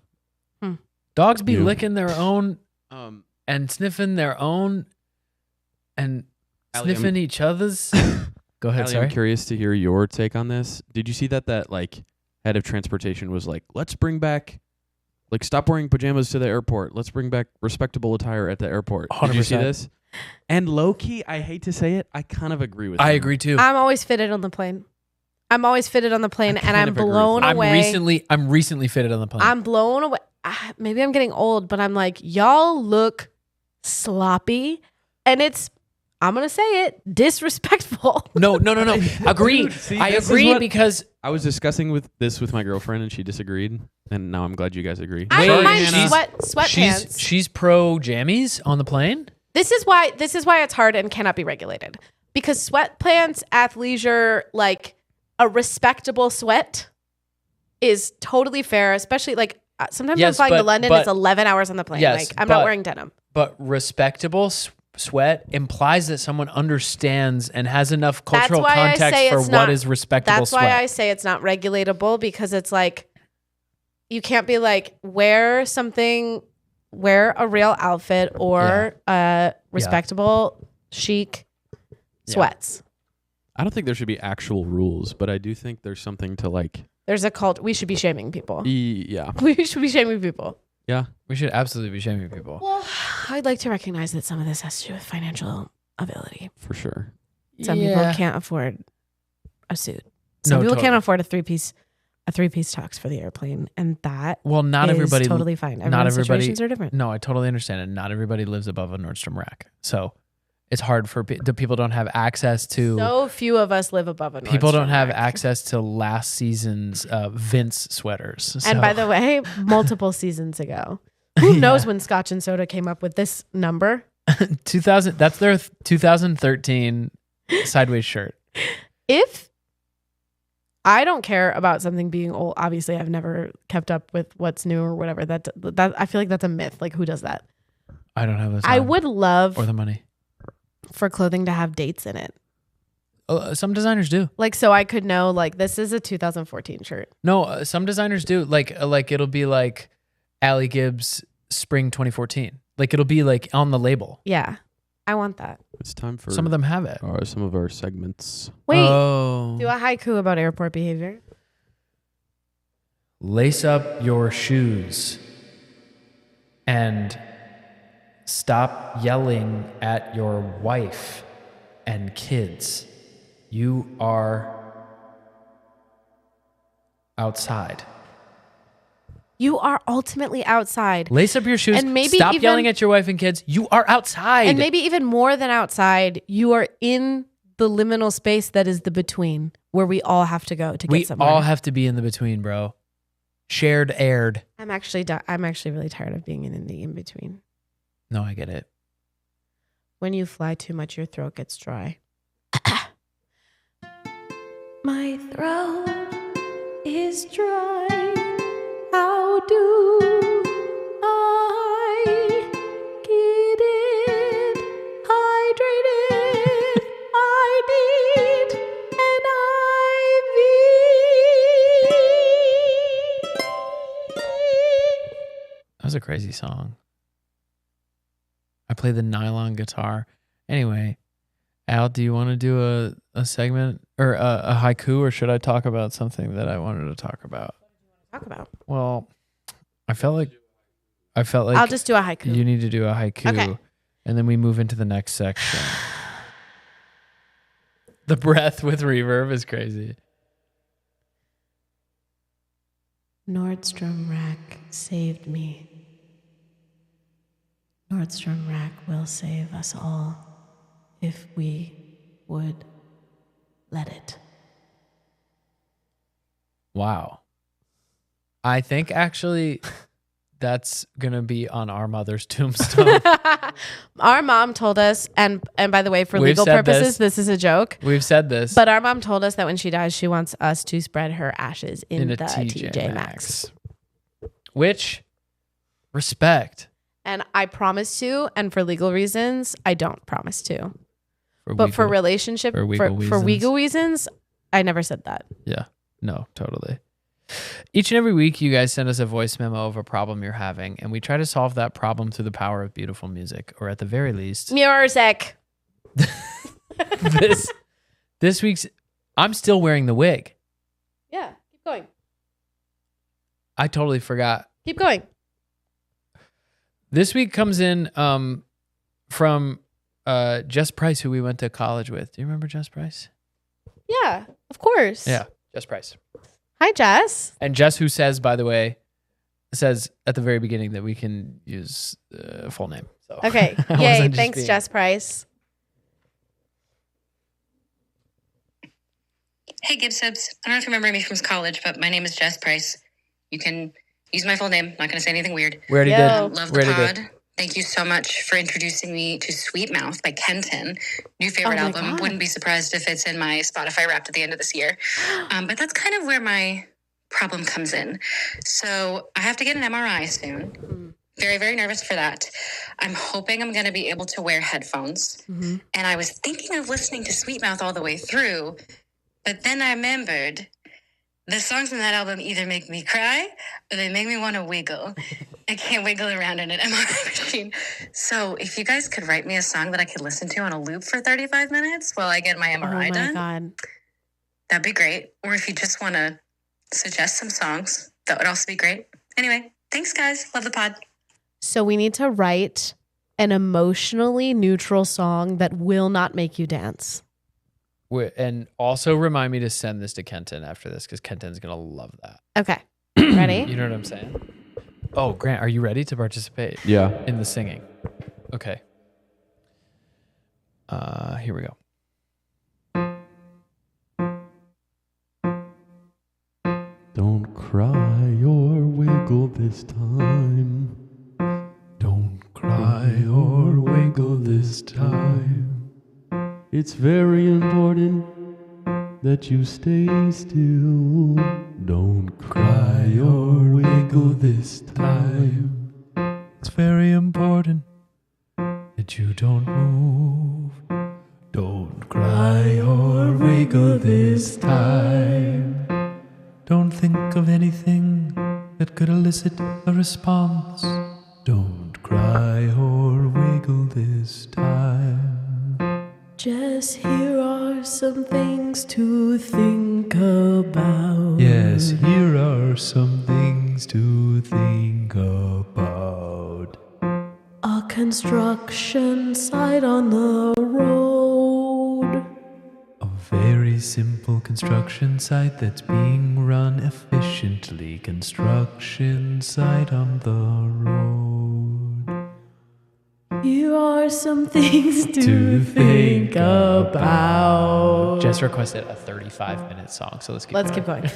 Speaker 2: Hmm.
Speaker 1: Dogs be
Speaker 3: You.
Speaker 1: licking their own
Speaker 3: Um,
Speaker 1: and sniffing their own and
Speaker 3: Allie,
Speaker 1: sniffing each other's. Go ahead,
Speaker 3: Allie,
Speaker 1: sorry.
Speaker 3: I'm curious to hear your take on this. Did you see that like head of transportation was like, let's bring back, like, stop wearing pajamas to the airport. Let's bring back respectable attire at the airport. Did you see
Speaker 1: 100%.
Speaker 3: this? And low key, I hate to say it, I kind of agree with
Speaker 1: I
Speaker 3: him.
Speaker 1: agree too.
Speaker 2: I'm always fitted on the plane. And I'm
Speaker 3: kind
Speaker 2: I'm
Speaker 3: of agree with
Speaker 2: blown
Speaker 3: that.
Speaker 2: away.
Speaker 1: I'm recently fitted on the plane.
Speaker 2: I'm blown away. Maybe I'm getting old, but I'm like, y'all look sloppy. And I'm going to say it, disrespectful.
Speaker 1: no. Agree.
Speaker 3: Dude, see,
Speaker 1: I
Speaker 3: this is
Speaker 1: agree
Speaker 3: what-
Speaker 1: because
Speaker 3: I was discussing with my girlfriend and she disagreed. And now I'm glad you guys agree.
Speaker 2: I
Speaker 1: Wait,
Speaker 2: don't mind
Speaker 1: Hannah.
Speaker 2: sweatpants.
Speaker 1: she's pro jammies on the plane.
Speaker 2: This is why it's hard and cannot be regulated. Because sweatpants, athleisure, like a respectable sweat is totally fair, especially like sometimes
Speaker 1: Yes,
Speaker 2: I'm flying to
Speaker 1: but-
Speaker 2: London,
Speaker 1: but-
Speaker 2: it's 11 hours on the plane.
Speaker 1: Yes,
Speaker 2: like I'm not
Speaker 1: but-
Speaker 2: wearing denim.
Speaker 1: But respectable sweat implies that someone understands and has enough cultural
Speaker 2: why I
Speaker 1: context
Speaker 2: say
Speaker 1: for
Speaker 2: it's
Speaker 1: what
Speaker 2: not-
Speaker 1: is respectable
Speaker 2: That's
Speaker 1: sweat.
Speaker 2: why I say it's not regulatable, because it's like you can't be like wear a real outfit or respectable chic sweats.
Speaker 3: I don't think there should be actual rules, but I do think there's something to like.
Speaker 2: There's a cult. We should be shaming people.
Speaker 3: Yeah.
Speaker 2: We should be shaming people.
Speaker 3: Yeah.
Speaker 1: We should absolutely be shaming people.
Speaker 2: Well, I'd like to recognize that some of this has to do with financial ability.
Speaker 3: For sure.
Speaker 2: Some people can't afford a suit.
Speaker 1: No,
Speaker 2: Some people
Speaker 1: totally.
Speaker 2: can't afford a three-piece tux for the airplane, and that
Speaker 1: Well, not
Speaker 2: is
Speaker 1: everybody.
Speaker 2: totally fine.
Speaker 1: not
Speaker 2: Everyone's
Speaker 1: everybody-
Speaker 2: situations are different.
Speaker 1: No, I totally understand it. Not everybody lives above a Nordstrom rack, so it's hard for the people don't have access to.
Speaker 2: So few of us live above a Nordstrom
Speaker 1: People don't have
Speaker 2: rack.
Speaker 1: access to last season's Vince sweaters.
Speaker 2: And
Speaker 1: so-
Speaker 2: by the way, multiple seasons ago, who knows when Scotch and Soda came up with this number?
Speaker 1: 2000. That's their 2013 sideways shirt.
Speaker 2: If I don't care about something being old, obviously I've never kept up with what's new or whatever. That I feel like that's a myth. Like, who does that?
Speaker 1: I don't have the time
Speaker 2: I would love
Speaker 1: or the money.
Speaker 2: for clothing to have dates in it.
Speaker 1: Some designers do.
Speaker 2: Like, so I could know, like, this is a 2014 shirt.
Speaker 1: No, some designers do. Like it'll be like Allie Gibbs spring 2014. Like it'll be like on the label.
Speaker 2: Yeah. I want that.
Speaker 3: It's time for
Speaker 1: Some of them have it.
Speaker 3: some of our segments.
Speaker 2: Wait,
Speaker 1: Oh.
Speaker 2: do a haiku about airport behavior.
Speaker 1: Lace up your shoes and stop yelling at your wife and kids. You are outside.
Speaker 2: You are ultimately outside.
Speaker 1: Lace up your shoes.
Speaker 2: And maybe
Speaker 1: stop
Speaker 2: even-
Speaker 1: yelling at your wife and kids. You are outside.
Speaker 2: And maybe even more than outside, you are in the liminal space that is the between, where we all have to go to
Speaker 1: we
Speaker 2: get somewhere.
Speaker 1: all have to be in the between, bro. Shared aired.
Speaker 2: I'm actually really tired of being in the in between.
Speaker 1: No, I get it.
Speaker 2: When you fly too much, your throat gets dry. My throat is dry. How do I get it hydrated? I need an IV.
Speaker 1: That was a crazy song. I play the nylon guitar. Anyway, Al, do you want to do a segment or a haiku, or should I talk about something that I wanted to talk about?
Speaker 2: Talk about.
Speaker 1: Well, I felt like
Speaker 2: I'll just do a haiku.
Speaker 1: you need to do a haiku,
Speaker 2: Okay.
Speaker 1: and then we move into the next section. The breath with reverb is crazy.
Speaker 2: Nordstrom Rack saved me. Nordstrom Rack will save us all if we would let it.
Speaker 1: Wow. I think actually that's gonna be on our mother's tombstone.
Speaker 2: Our mom told us, and by the way, for
Speaker 1: We've
Speaker 2: legal
Speaker 1: said
Speaker 2: purposes, this is a joke.
Speaker 1: We've said this.
Speaker 2: But our mom told us that when she dies, she wants us to spread her ashes in the TJ Maxx.
Speaker 1: Which, respect.
Speaker 2: And I promise to, and for legal reasons, I don't promise to. For relationship, for legal reasons, I never said that.
Speaker 1: Yeah, no, totally. Each and every week, you guys send us a voice memo of a problem you're having, and we try to solve that problem through the power of beautiful music, or at the very least,
Speaker 2: music.
Speaker 1: This week's, I'm still wearing the wig.
Speaker 2: Yeah, keep going.
Speaker 1: I totally forgot.
Speaker 2: Keep going.
Speaker 1: This week comes in from Jess Price, who we went to college with. Do you remember Jess Price?
Speaker 2: Yeah, of course.
Speaker 1: Yeah, Jess Price.
Speaker 2: Hi, Jess.
Speaker 1: And Jess, who says, by the way, says at the very beginning that we can use full name. So
Speaker 2: okay. Yay. Thanks, Jess Price.
Speaker 4: Hey, Gibbs sibs. I don't know if you remember me from college, but my name is Jess Price. You can use my full name. Not going to say anything weird.
Speaker 1: We already did.
Speaker 4: Love the pod. Thank you so much for introducing me to Sweet Mouth by Kenton. New favorite album. God. Wouldn't be surprised if it's in my Spotify Wrapped at the end of this year. But that's kind of where my problem comes in. So I have to get an MRI soon. Very, very nervous for that. I'm hoping I'm going to be able to wear headphones. And I was thinking of listening to Sweet Mouth all the way through. But then I remembered the songs in that album either make me cry or they make me want to wiggle. I can't wiggle around in an MRI machine. So if you guys could write me a song that I could listen to on a loop for 35 minutes while I get my MRI done,
Speaker 2: God.
Speaker 4: That'd be great. Or if you just want to suggest some songs, that would also be great. Anyway, thanks, guys. Love the pod.
Speaker 2: So we need to write an emotionally neutral song that will not make you dance.
Speaker 1: And also remind me to send this to Kenton after this, because Kenton's going to love that.
Speaker 2: Okay. Ready?
Speaker 1: You know what I'm saying? Oh, Grant, are you ready to participate?
Speaker 3: Yeah.
Speaker 1: In the singing. Okay. Here we go.
Speaker 3: Don't cry or wiggle this time. Don't cry or wiggle this time. It's very important that you stay still. Don't cry or wiggle this time. It's very important that you don't move. Don't cry or wiggle this time. Don't think of anything that could elicit a response. Don't cry or wiggle this time.
Speaker 2: Just here are some things to think about.
Speaker 3: Yes, here are some things to think about.
Speaker 2: A construction site on the road.
Speaker 3: A very simple construction site that's being run efficiently. Construction site on the road.
Speaker 2: Here are some things to think about.
Speaker 1: Jess requested a 35-minute song, so let's keep going.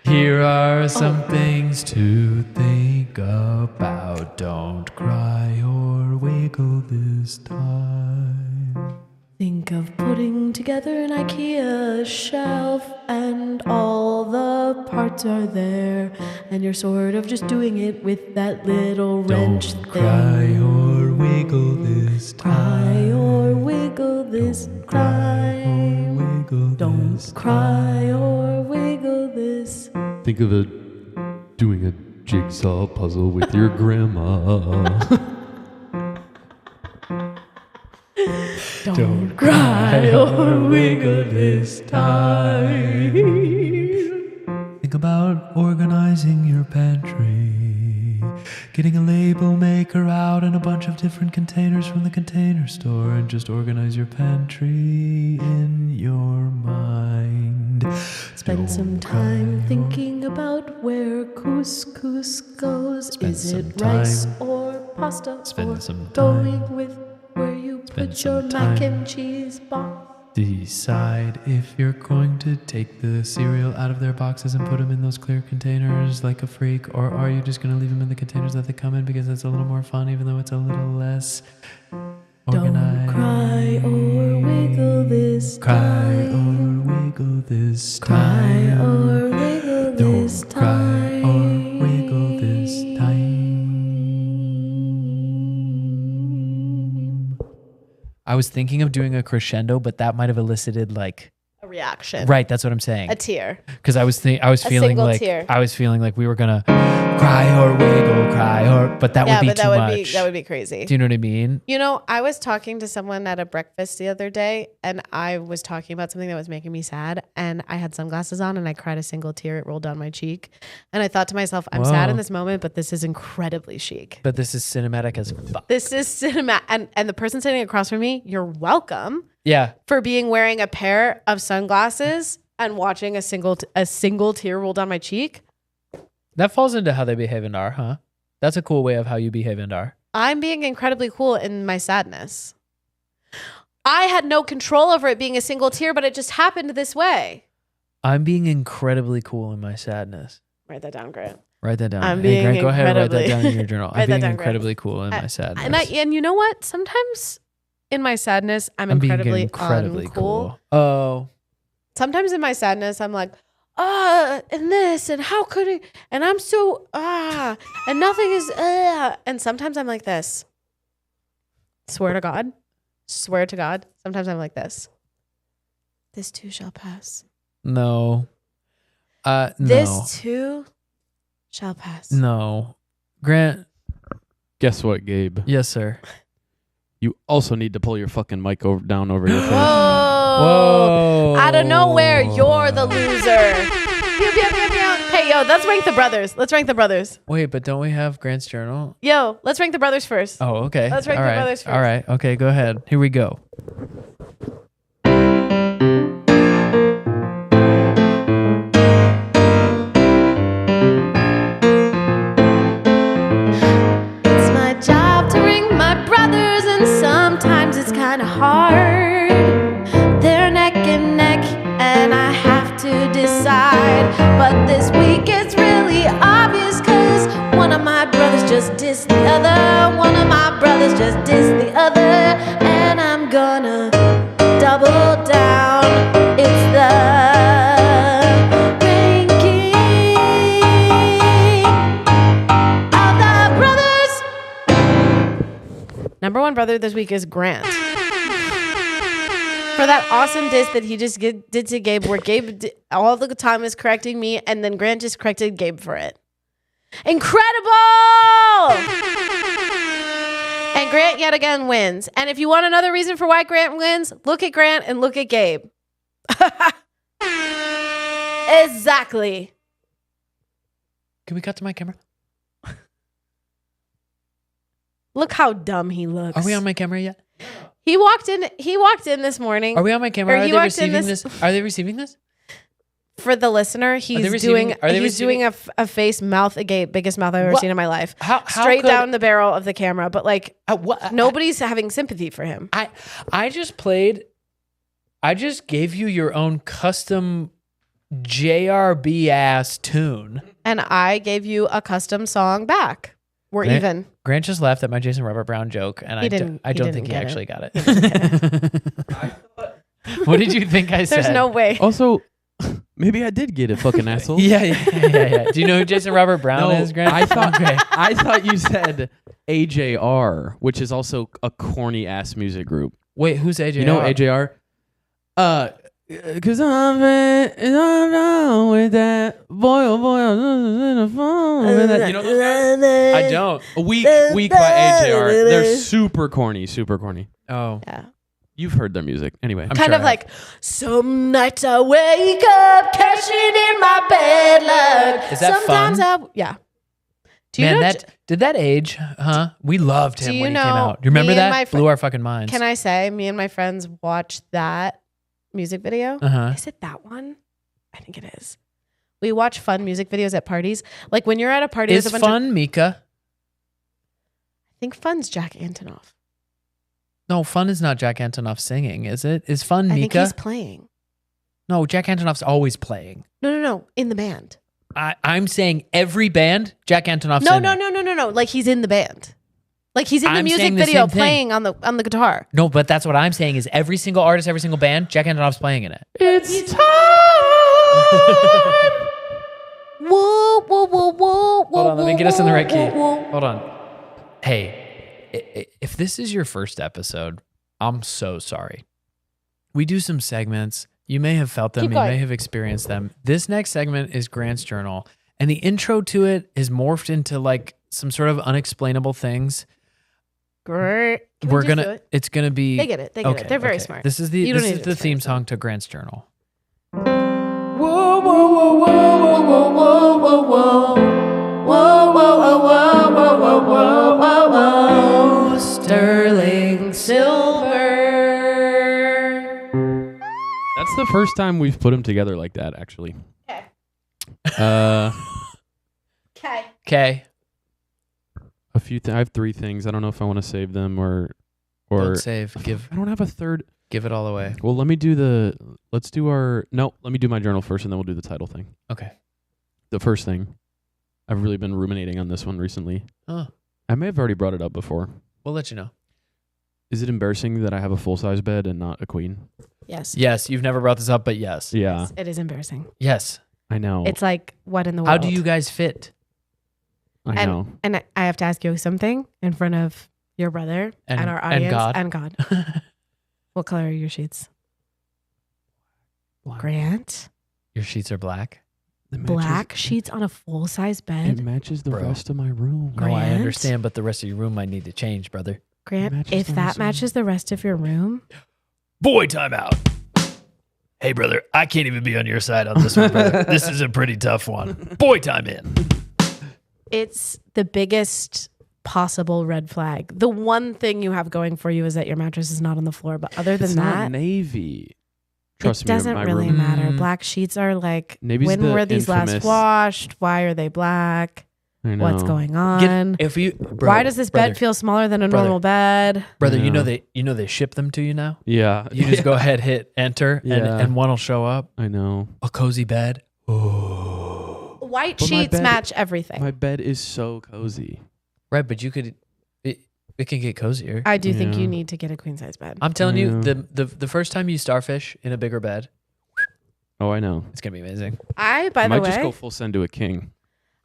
Speaker 3: Here are some things to think about. Don't cry or wiggle this time.
Speaker 2: Think of putting together an IKEA shelf and all the parts are there and you're sort of just doing it with that little wrench thing.
Speaker 3: Don't cry or wiggle this time.
Speaker 2: Cry or wiggle this time. Don't cry or wiggle this.
Speaker 3: Think of it doing a jigsaw puzzle with your grandma.
Speaker 2: Don't cry or wiggle this time.
Speaker 3: Think about organizing your pantry. Getting a label maker out and a bunch of different containers from the container store and just organize your pantry in your mind.
Speaker 2: Spend some time thinking about where couscous goes. Is it rice or pasta or going with where you put your mac and cheese box?
Speaker 3: Decide if you're going to take the cereal out of their boxes and put them in those clear containers like a freak, or are you just going to leave them in the containers that they come in because it's a little more fun, even though it's a little less organized?
Speaker 2: Don't cry or wiggle this
Speaker 3: Cry
Speaker 2: time.
Speaker 3: or wiggle this
Speaker 2: Cry
Speaker 3: time.
Speaker 2: or wiggle this
Speaker 3: Don't cry or
Speaker 2: time.
Speaker 3: wiggle this time.
Speaker 1: I was thinking of doing a crescendo, but that might have elicited like
Speaker 2: A reaction.
Speaker 1: right. That's what I'm saying.
Speaker 2: A tear.
Speaker 1: Because I was feeling
Speaker 2: single
Speaker 1: like
Speaker 2: tear.
Speaker 1: I was feeling like we were gonna cry or wiggle, cry or, but that would be
Speaker 2: but
Speaker 1: too much.
Speaker 2: that would be crazy.
Speaker 1: Do you know what I mean?
Speaker 2: You know, I was talking to someone at a breakfast the other day, and I was talking about something that was making me sad, and I had sunglasses on, and I cried a single tear. It rolled down my cheek, and I thought to myself, I'm sad in
Speaker 1: Whoa.
Speaker 2: this moment, but this is incredibly chic.
Speaker 1: But this is cinematic as fuck.
Speaker 2: This is cinema, and the person sitting across from me, you're welcome
Speaker 1: Yeah.
Speaker 2: for being wearing a pair of sunglasses and watching a single tear roll down my cheek.
Speaker 1: That falls into how they behave in DAR, huh? That's a cool way of how you behave in DAR.
Speaker 2: I'm being incredibly cool in my sadness. I had no control over it being a single tear, but it just happened this way.
Speaker 1: I'm being incredibly cool in my sadness.
Speaker 2: Write that down, Grant.
Speaker 1: Write that down.
Speaker 2: I'm
Speaker 1: Hey,
Speaker 2: being
Speaker 1: Grant, go ahead and write that
Speaker 2: incredibly-
Speaker 1: down in your journal.
Speaker 2: Write
Speaker 1: I'm
Speaker 2: that
Speaker 1: being
Speaker 2: down, Grant.
Speaker 1: incredibly cool in my sadness.
Speaker 2: And you know what? Sometimes in my sadness, I'm
Speaker 1: being
Speaker 2: incredibly
Speaker 1: incredibly
Speaker 2: uncool.
Speaker 1: cool. Oh,
Speaker 2: Sometimes in my sadness, I'm like, and this, and how could it? And I'm so, and nothing is, And sometimes I'm like this. Swear to God. Sometimes I'm like this. This too shall pass.
Speaker 1: no. No.
Speaker 2: This too shall pass.
Speaker 1: No. Grant,
Speaker 5: Guess what, Gabe?
Speaker 1: yes, sir.
Speaker 5: You also need to pull your fucking mic down over your face.
Speaker 2: Whoa. Out of nowhere, you're the loser. Pew, pew, pew, pew. Hey, yo, let's rank the brothers.
Speaker 1: Wait, but don't we have Grant's journal?
Speaker 2: Yo, let's rank the brothers first.
Speaker 1: Oh, okay.
Speaker 2: Let's rank
Speaker 1: All
Speaker 2: the
Speaker 1: right.
Speaker 2: brothers first.
Speaker 1: All right. Okay, go ahead. Here we go.
Speaker 2: It's my job to ring my brothers, and sometimes it's kind of hard. They're neck and neck, and I have to decide. But this week it's really obvious, cause one of my brothers just dissed the other. One of my brothers just dissed the other. And I'm gonna double down. It's the ranking of the brothers. Number one brother this week is Grant. For that awesome diss that he just did to Gabe, where Gabe all the time is correcting me, and then Grant just corrected Gabe for it. Incredible! And Grant yet again wins. And if you want another reason for why Grant wins, look at Grant and look at Gabe. Exactly.
Speaker 1: Can we cut to my camera?
Speaker 2: Look how dumb he looks.
Speaker 1: Are we on my camera yet?
Speaker 2: He walked in this morning.
Speaker 1: Are we on my camera?
Speaker 2: Or
Speaker 1: Are
Speaker 2: he
Speaker 1: they
Speaker 2: walked in
Speaker 1: receiving
Speaker 2: this-
Speaker 1: this? Are they receiving this?
Speaker 2: For the listener, he's doing a face mouth agape, biggest mouth I've ever
Speaker 1: What?
Speaker 2: seen in my life.
Speaker 1: How
Speaker 2: Straight
Speaker 1: could-
Speaker 2: down the barrel of the camera, but like
Speaker 1: What?
Speaker 2: nobody's having sympathy for him.
Speaker 1: I just gave you your own custom JRB ass tune.
Speaker 2: And I gave you a custom song back. We're
Speaker 1: Grant-
Speaker 2: even.
Speaker 1: Grant just laughed at my Jason Robert Brown joke, and
Speaker 2: He
Speaker 1: I
Speaker 2: didn't
Speaker 1: don't think he
Speaker 2: get it.
Speaker 1: actually got it. What did you think I said?
Speaker 2: There's no way.
Speaker 5: Also, maybe I did get it, fucking asshole.
Speaker 1: Yeah. Do you know who Jason Robert Brown is, Grant?
Speaker 5: I thought
Speaker 1: Okay.
Speaker 5: I thought you said AJR, which is also a corny ass music group.
Speaker 1: Wait, who's AJ?
Speaker 5: You know AJR? Cause I'm down with that boy, oh boy, I'm in the phone. You know those guys?
Speaker 1: I don't.
Speaker 5: Weak by AJR. They're super corny.
Speaker 1: Oh,
Speaker 2: Yeah.
Speaker 5: You've heard their music. Anyway.
Speaker 1: I'm
Speaker 2: Kind
Speaker 1: sure
Speaker 2: of
Speaker 1: I
Speaker 2: like, some nights I wake up, catching in my bad luck.
Speaker 1: Is that
Speaker 2: Sometimes
Speaker 1: fun?
Speaker 2: yeah. Do you
Speaker 1: man,
Speaker 2: know?
Speaker 1: did that age? Huh? We loved
Speaker 2: Do
Speaker 1: him
Speaker 2: you
Speaker 1: when he
Speaker 2: know
Speaker 1: came out. Do you remember
Speaker 2: me and my
Speaker 1: that?
Speaker 2: fri-
Speaker 1: Blew our fucking minds.
Speaker 2: Can I say, me and my friends watched that music video?
Speaker 1: Uh-huh.
Speaker 2: Is it that one? I think it is. We watch fun music videos at parties. Like when you're at a party
Speaker 1: Is
Speaker 2: with a bunch
Speaker 1: fun, Mika?
Speaker 2: I think fun's Jack Antonoff.
Speaker 1: No, Fun is not Jack Antonoff singing, is it? Is Fun
Speaker 2: I
Speaker 1: Mika?
Speaker 2: think he's playing.
Speaker 1: No, Jack Antonoff's always playing.
Speaker 2: No. In the band.
Speaker 1: I'm saying every band, Jack Antonoff's
Speaker 2: No.
Speaker 1: in it.
Speaker 2: No. Like he's in the band. Like he's in the
Speaker 1: I'm
Speaker 2: music
Speaker 1: saying the
Speaker 2: video
Speaker 1: same thing.
Speaker 2: playing on the guitar.
Speaker 1: No, but that's what I'm saying is every single artist, every single band, Jack Antonoff's playing in it.
Speaker 5: It's time.
Speaker 2: Whoa.
Speaker 1: Hold on, let me get us in the right key. Hold on. Hey, if this is your first episode, I'm so sorry. We do some segments. You may have felt them.
Speaker 2: Keep
Speaker 1: You
Speaker 2: going.
Speaker 1: may have experienced them. This next segment is Grant's Journal. And the intro to it is morphed into like some sort of unexplainable things.
Speaker 2: Great.
Speaker 1: It's gonna be.
Speaker 2: They get it. They get it. They're very smart.
Speaker 1: This is
Speaker 2: You don't need to
Speaker 1: the
Speaker 2: explain
Speaker 1: theme
Speaker 2: it to
Speaker 1: song to Grant's Journal.
Speaker 2: Sterling silver.
Speaker 5: That's the first time we've put them together like that, actually.
Speaker 2: Okay. Okay.
Speaker 1: Okay.
Speaker 5: I have 3 things. I don't know if I want to save them or
Speaker 1: Don't save. Give
Speaker 5: I don't have a third.
Speaker 1: it all away.
Speaker 5: Well, let me do my journal first, and then we'll do the title thing.
Speaker 1: Okay.
Speaker 5: The first thing, I've really been ruminating on this one recently.
Speaker 1: Oh,
Speaker 5: I may have already brought it up before.
Speaker 1: we'll let you know.
Speaker 5: Is it embarrassing that I have a full-size bed and not a queen?
Speaker 2: Yes.
Speaker 1: Yes, you've never brought this up, but yes.
Speaker 5: Yeah,
Speaker 2: Yes, it is embarrassing.
Speaker 1: Yes.
Speaker 5: I know.
Speaker 2: It's like, what in the world?
Speaker 1: How do you guys fit?
Speaker 5: I know.
Speaker 2: And I have to ask you something in front of your brother and our audience
Speaker 1: and
Speaker 2: God. What color are your sheets?
Speaker 5: Black.
Speaker 2: Grant?
Speaker 1: Your sheets are black?
Speaker 5: It matches-
Speaker 2: Black sheets on a full-size
Speaker 5: It
Speaker 2: bed?
Speaker 5: matches the
Speaker 1: Bro.
Speaker 5: rest of my room.
Speaker 1: No, I
Speaker 2: Grant?
Speaker 1: understand, but the rest of your room might need to change, brother.
Speaker 2: Grant,
Speaker 5: matches
Speaker 2: if
Speaker 5: the
Speaker 2: that
Speaker 5: rest of
Speaker 2: matches the rest of your room,
Speaker 3: Boy, time out. Hey, brother, I can't even be on your side on this one, brother. This is a pretty tough one. Boy, time in.
Speaker 2: it's the biggest possible red flag. The one thing you have going for you is that your mattress is not on the floor, but other than
Speaker 5: It's
Speaker 2: that,
Speaker 5: not navy. Trust
Speaker 2: it
Speaker 5: me,
Speaker 2: doesn't
Speaker 5: my
Speaker 2: really
Speaker 5: room.
Speaker 2: matter.
Speaker 1: Mm.
Speaker 2: Black sheets are like,
Speaker 5: Navy's
Speaker 2: when
Speaker 5: the
Speaker 2: were these last
Speaker 5: infamous-
Speaker 2: washed? Why are they black?
Speaker 5: I know.
Speaker 2: What's going on?
Speaker 1: If you, bro,
Speaker 2: Why does this
Speaker 1: brother,
Speaker 2: bed feel smaller than a
Speaker 1: brother.
Speaker 2: normal bed?
Speaker 1: brother?
Speaker 5: Yeah.
Speaker 1: You know they ship them to you now.
Speaker 5: Yeah.
Speaker 1: You just go ahead, hit enter,
Speaker 5: Yeah.
Speaker 1: and one will show up.
Speaker 5: I know.
Speaker 1: A cozy bed.
Speaker 2: White
Speaker 5: But my
Speaker 2: sheets
Speaker 5: bed-
Speaker 2: match everything.
Speaker 5: My bed is so cozy.
Speaker 1: Right, but you could. It can get cozier.
Speaker 2: I do think
Speaker 5: Yeah.
Speaker 2: you need to get a queen size bed.
Speaker 1: I'm telling you,
Speaker 5: Yeah.
Speaker 1: the first time you starfish in a bigger bed,
Speaker 5: Oh, I know.
Speaker 1: it's gonna be amazing.
Speaker 2: I,
Speaker 5: I
Speaker 2: by the
Speaker 5: might just go
Speaker 2: way,
Speaker 5: full send to a king.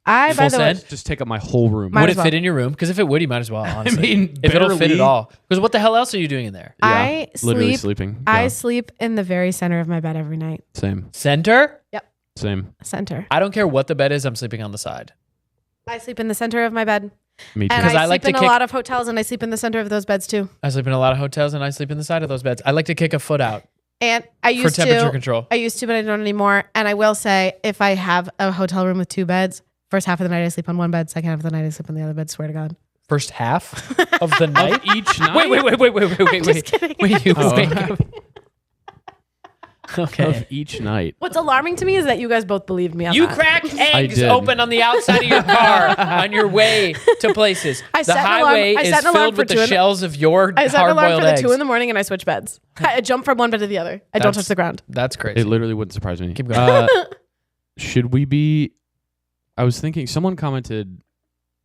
Speaker 2: I, by
Speaker 1: full
Speaker 2: the way,
Speaker 1: send?
Speaker 5: Just take up my whole room.
Speaker 2: Might
Speaker 1: Would
Speaker 2: as
Speaker 1: it
Speaker 2: well.
Speaker 1: fit in your room? Because if it would, you might as well. Honestly.
Speaker 5: mean,
Speaker 1: if it'll fit
Speaker 5: barely.
Speaker 1: at all. Because what the hell else are you doing in there?
Speaker 2: I
Speaker 5: Literally
Speaker 2: sleep.
Speaker 5: sleeping.
Speaker 2: I
Speaker 5: Yeah.
Speaker 2: sleep in the very center of my bed every night.
Speaker 5: Same.
Speaker 1: Center?
Speaker 5: Same.
Speaker 2: Center.
Speaker 1: I don't care what the bed is. I'm sleeping on the side.
Speaker 2: I sleep in the center of my bed.
Speaker 5: Me too.
Speaker 2: And
Speaker 1: 'Cause
Speaker 2: I
Speaker 1: I like
Speaker 2: sleep
Speaker 1: to
Speaker 2: in a
Speaker 1: kick-
Speaker 2: lot of hotels and I sleep in the center of those beds too.
Speaker 1: I sleep in a lot of hotels and I sleep in the side of those beds. I like to kick a foot out
Speaker 2: And I
Speaker 1: for
Speaker 2: used
Speaker 1: temperature
Speaker 2: to.
Speaker 1: control.
Speaker 2: I used to, but I don't anymore. And I will say, if I have a hotel room with 2 beds, first half of the night I sleep on one bed, second half of the night I sleep on the other bed. Swear to God.
Speaker 1: First half of the night.
Speaker 5: Each night.
Speaker 1: Wait.
Speaker 2: Just kidding.
Speaker 1: Wait, you
Speaker 5: Oh.
Speaker 1: wake up. Okay.
Speaker 5: Of each night.
Speaker 2: What's alarming to me is that you guys both believed me on
Speaker 1: You
Speaker 2: that.
Speaker 1: cracked eggs
Speaker 5: did.
Speaker 1: open on the outside of your car on your way to places.
Speaker 2: I
Speaker 1: The
Speaker 2: set an alarm-
Speaker 1: highway
Speaker 2: I
Speaker 1: is
Speaker 2: set an alarm
Speaker 1: filled
Speaker 2: for
Speaker 1: with
Speaker 2: 2
Speaker 1: the
Speaker 2: in the-
Speaker 1: shells of your
Speaker 2: I set an alarm
Speaker 1: hard-boiled
Speaker 2: for the
Speaker 1: eggs.
Speaker 2: 2 in the morning and I switch beds. I jump from one bed to the other. I don't
Speaker 1: That's-
Speaker 2: touch the ground.
Speaker 1: That's crazy.
Speaker 5: It literally wouldn't surprise me.
Speaker 1: Keep going.
Speaker 5: Should we be? I was thinking. Someone commented,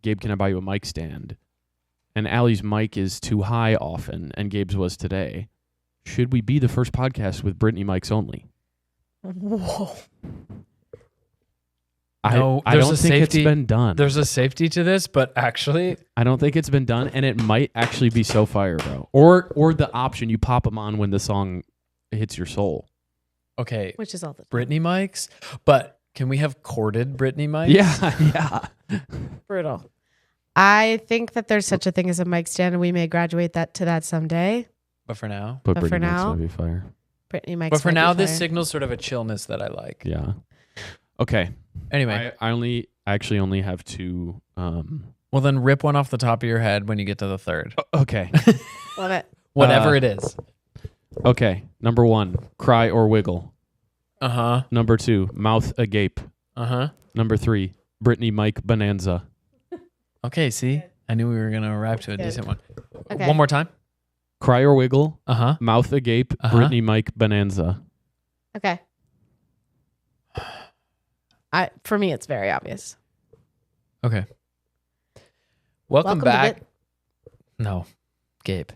Speaker 5: "Gabe, can I buy you a mic stand?" And Allie's mic is too high often, and Gabe's was today. Should we be the first podcast with Brittany mics only?
Speaker 2: Whoa.
Speaker 1: No,
Speaker 5: I
Speaker 1: there's
Speaker 5: don't
Speaker 1: a
Speaker 5: think
Speaker 1: safety-
Speaker 5: it's been done.
Speaker 1: There's a safety to this, but actually,
Speaker 5: I don't think it's been done, and it might actually be so fire, bro. Or the option you pop them on when the song hits your soul.
Speaker 1: okay,
Speaker 2: Which is all the
Speaker 1: Britney mics, but can we have corded Britney mics?
Speaker 5: Yeah.
Speaker 2: brutal. I think that there's such a thing as a mic stand, and we may graduate to that someday.
Speaker 1: But for now,
Speaker 5: But
Speaker 2: for
Speaker 5: Brittany mics
Speaker 2: now-
Speaker 5: might be fire.
Speaker 2: Brittany mics.
Speaker 1: but for
Speaker 2: might be
Speaker 1: now, this
Speaker 2: fire.
Speaker 1: signals sort of a chillness that I like.
Speaker 5: Yeah. Okay.
Speaker 1: Anyway,
Speaker 5: I actually only have 2.
Speaker 1: well then rip one off the top of your head when you get to the third,
Speaker 5: Okay.
Speaker 2: Love it.
Speaker 1: whatever it is.
Speaker 5: Okay. Number 1, cry or wiggle.
Speaker 1: Uh huh.
Speaker 5: Number 2, mouth agape.
Speaker 1: Uh-huh.
Speaker 5: Number 3, Brittany Mike Bonanza.
Speaker 1: Okay, see? I knew we were going to arrive to a decent one.
Speaker 2: Okay.
Speaker 1: One more time.
Speaker 5: Cry or Wiggle,
Speaker 1: Mouth
Speaker 5: Agape, Brittany Mike Bonanza.
Speaker 2: Okay. For me, it's very obvious.
Speaker 1: Okay. Welcome back.
Speaker 2: To
Speaker 1: No, Gabe.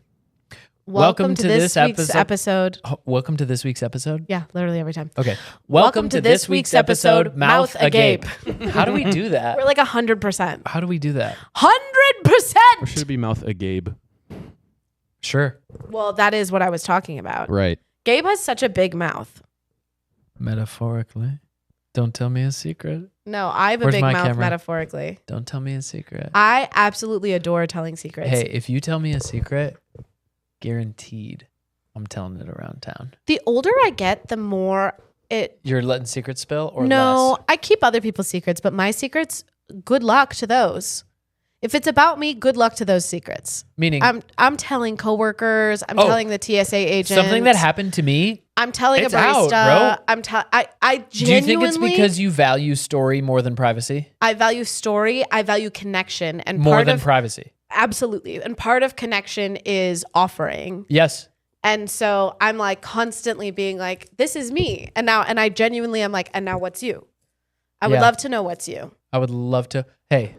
Speaker 2: Welcome to this week's episode.
Speaker 1: Welcome to this week's episode?
Speaker 2: Yeah, literally every time.
Speaker 1: Okay. Welcome to this week's episode, Mouth Agape. How do we do that?
Speaker 2: We're like 100%.
Speaker 1: How do we do that?
Speaker 2: 100%!
Speaker 5: Or should it be Mouth Agabe?
Speaker 1: Sure.
Speaker 2: Well, that is what I was talking about.
Speaker 5: Right.
Speaker 2: Gabe has such a big mouth.
Speaker 1: Metaphorically. Don't tell me a secret.
Speaker 2: No, I have a
Speaker 1: Where's
Speaker 2: big
Speaker 1: my
Speaker 2: mouth
Speaker 1: camera?
Speaker 2: metaphorically.
Speaker 1: Don't tell me a secret.
Speaker 2: I absolutely adore telling secrets.
Speaker 1: Hey, if you tell me a secret, guaranteed, I'm telling it around town.
Speaker 2: The older I get, the more it...
Speaker 1: You're letting secrets spill or
Speaker 2: No,
Speaker 1: less?
Speaker 2: I keep other people's secrets, but my secrets, good luck to those. If it's about me, good luck to those secrets.
Speaker 1: Meaning?
Speaker 2: I'm telling coworkers. I'm telling the TSA agent.
Speaker 1: Something that happened to me.
Speaker 2: I'm telling
Speaker 1: It's
Speaker 2: a barista.
Speaker 1: out,
Speaker 2: bro. I genuinely.
Speaker 1: Do you think it's because you value story more than privacy?
Speaker 2: I value story. I value connection, and
Speaker 1: More
Speaker 2: part
Speaker 1: than
Speaker 2: of
Speaker 1: privacy.
Speaker 2: absolutely, and part of connection is offering.
Speaker 1: Yes.
Speaker 2: And so I'm like constantly being like, "This is me," and I genuinely am like, "And now what's you?" I would love to know what's you.
Speaker 1: I would love to. Hey.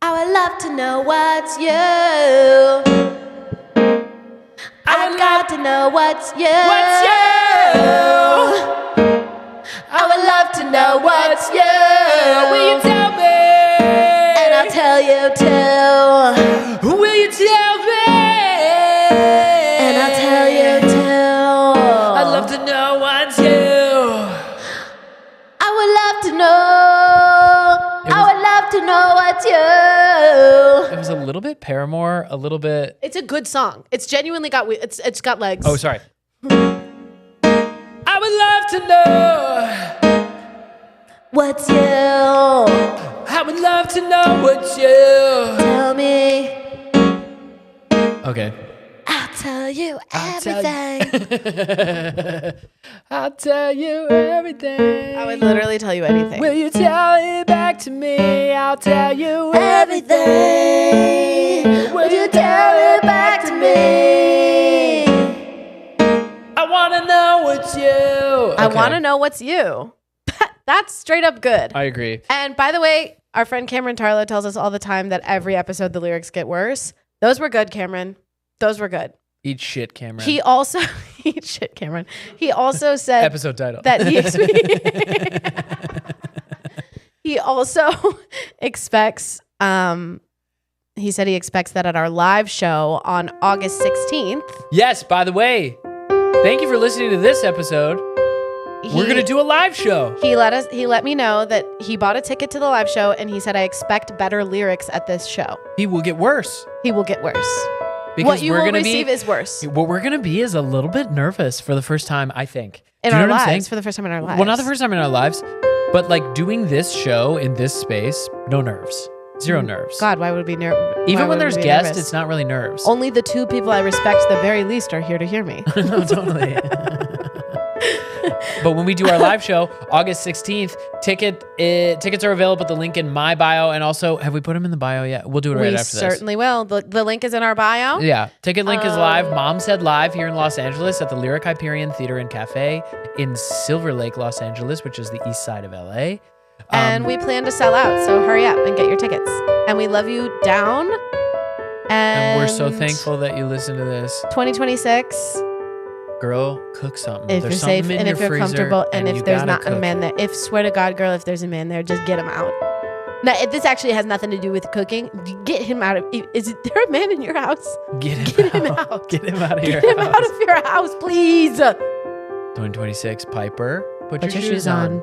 Speaker 2: I would love to know what's you. I've got to know what's you. What's you? I would love to know what's you. Will you tell me? And I'll tell you too. Will you tell me? And I'll tell you too. I'd love to know what's you. I would love to know. I would love to know what's you.
Speaker 1: It was a little bit Paramore, a little bit.
Speaker 2: It's a good song. It's genuinely got it's got legs.
Speaker 1: Oh, sorry. I would love to know
Speaker 2: what's you.
Speaker 1: I would love to know what's you.
Speaker 2: Tell me.
Speaker 1: Okay.
Speaker 2: I'll tell you everything.
Speaker 1: I'll tell you everything.
Speaker 2: I would literally tell you anything.
Speaker 1: Will you tell it back to me? I'll tell you
Speaker 2: everything. Will you tell it back to me?
Speaker 1: I want to know what's you.
Speaker 2: I want to know what's you. That's straight up good.
Speaker 1: I agree.
Speaker 2: And by the way, our friend Cameron Tarlow tells us all the time that every episode the lyrics get worse. Those were good, Cameron. Those were good.
Speaker 1: Eat shit, Cameron.
Speaker 2: He also eat shit, Cameron. He also said
Speaker 1: episode title
Speaker 2: that he also expects. He said he expects that at our live show on August 16th.
Speaker 1: Yes. By the way, thank you for listening to this episode. We're gonna do a live show.
Speaker 2: He let me know that he bought a ticket to the live show, and he said, "I expect better lyrics at this show."
Speaker 1: He will get worse.
Speaker 2: He will get worse.
Speaker 1: Because
Speaker 2: what you will receive is worse.
Speaker 1: What we're gonna be is a little bit nervous for the first time, I think.
Speaker 2: In our lives, for the first time in our lives.
Speaker 1: Well, not the first time in our lives, but like doing this show in this space, no nerves. Zero nerves.
Speaker 2: God, why would we nervous?
Speaker 1: Even when there's guests, it's not really nerves.
Speaker 2: Only the two people I respect the very least are here to hear me.
Speaker 1: No, totally. But when we do our live show, August 16th, tickets are available at the link in my bio. And also, have we put them in the bio yet? We'll do it right after this.
Speaker 2: We certainly will. The link is in our bio.
Speaker 1: Yeah. Ticket link is live. Mom Said Live here in Los Angeles at the Lyric Hyperion Theater and Cafe in Silver Lake, Los Angeles, which is the east side of LA.
Speaker 2: And we plan to sell out, so hurry up and get your tickets. And we love you down.
Speaker 1: And we're so thankful that you listen to this.
Speaker 2: 2026.
Speaker 1: Girl, cook something.
Speaker 2: If
Speaker 1: there's
Speaker 2: you're safe
Speaker 1: something in
Speaker 2: and if
Speaker 1: your
Speaker 2: you're
Speaker 1: freezer,
Speaker 2: comfortable and if there's not
Speaker 1: cook.
Speaker 2: a man there. If, swear to God, girl, if there's a man there, just get him out. Now, if this actually has nothing to do with cooking, get him out of. Is there a man in your house?
Speaker 1: Get
Speaker 2: him out.
Speaker 1: Get him out of your
Speaker 2: Get him
Speaker 1: house.
Speaker 2: out of your house, please.
Speaker 1: 2026, Piper, put your shoes on.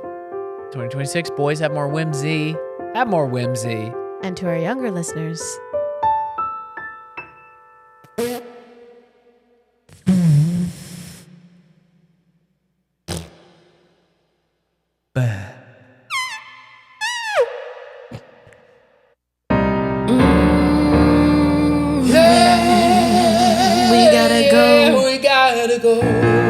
Speaker 1: 2026, boys, have more whimsy. Have more whimsy.
Speaker 2: And to our younger listeners,
Speaker 1: We gotta go.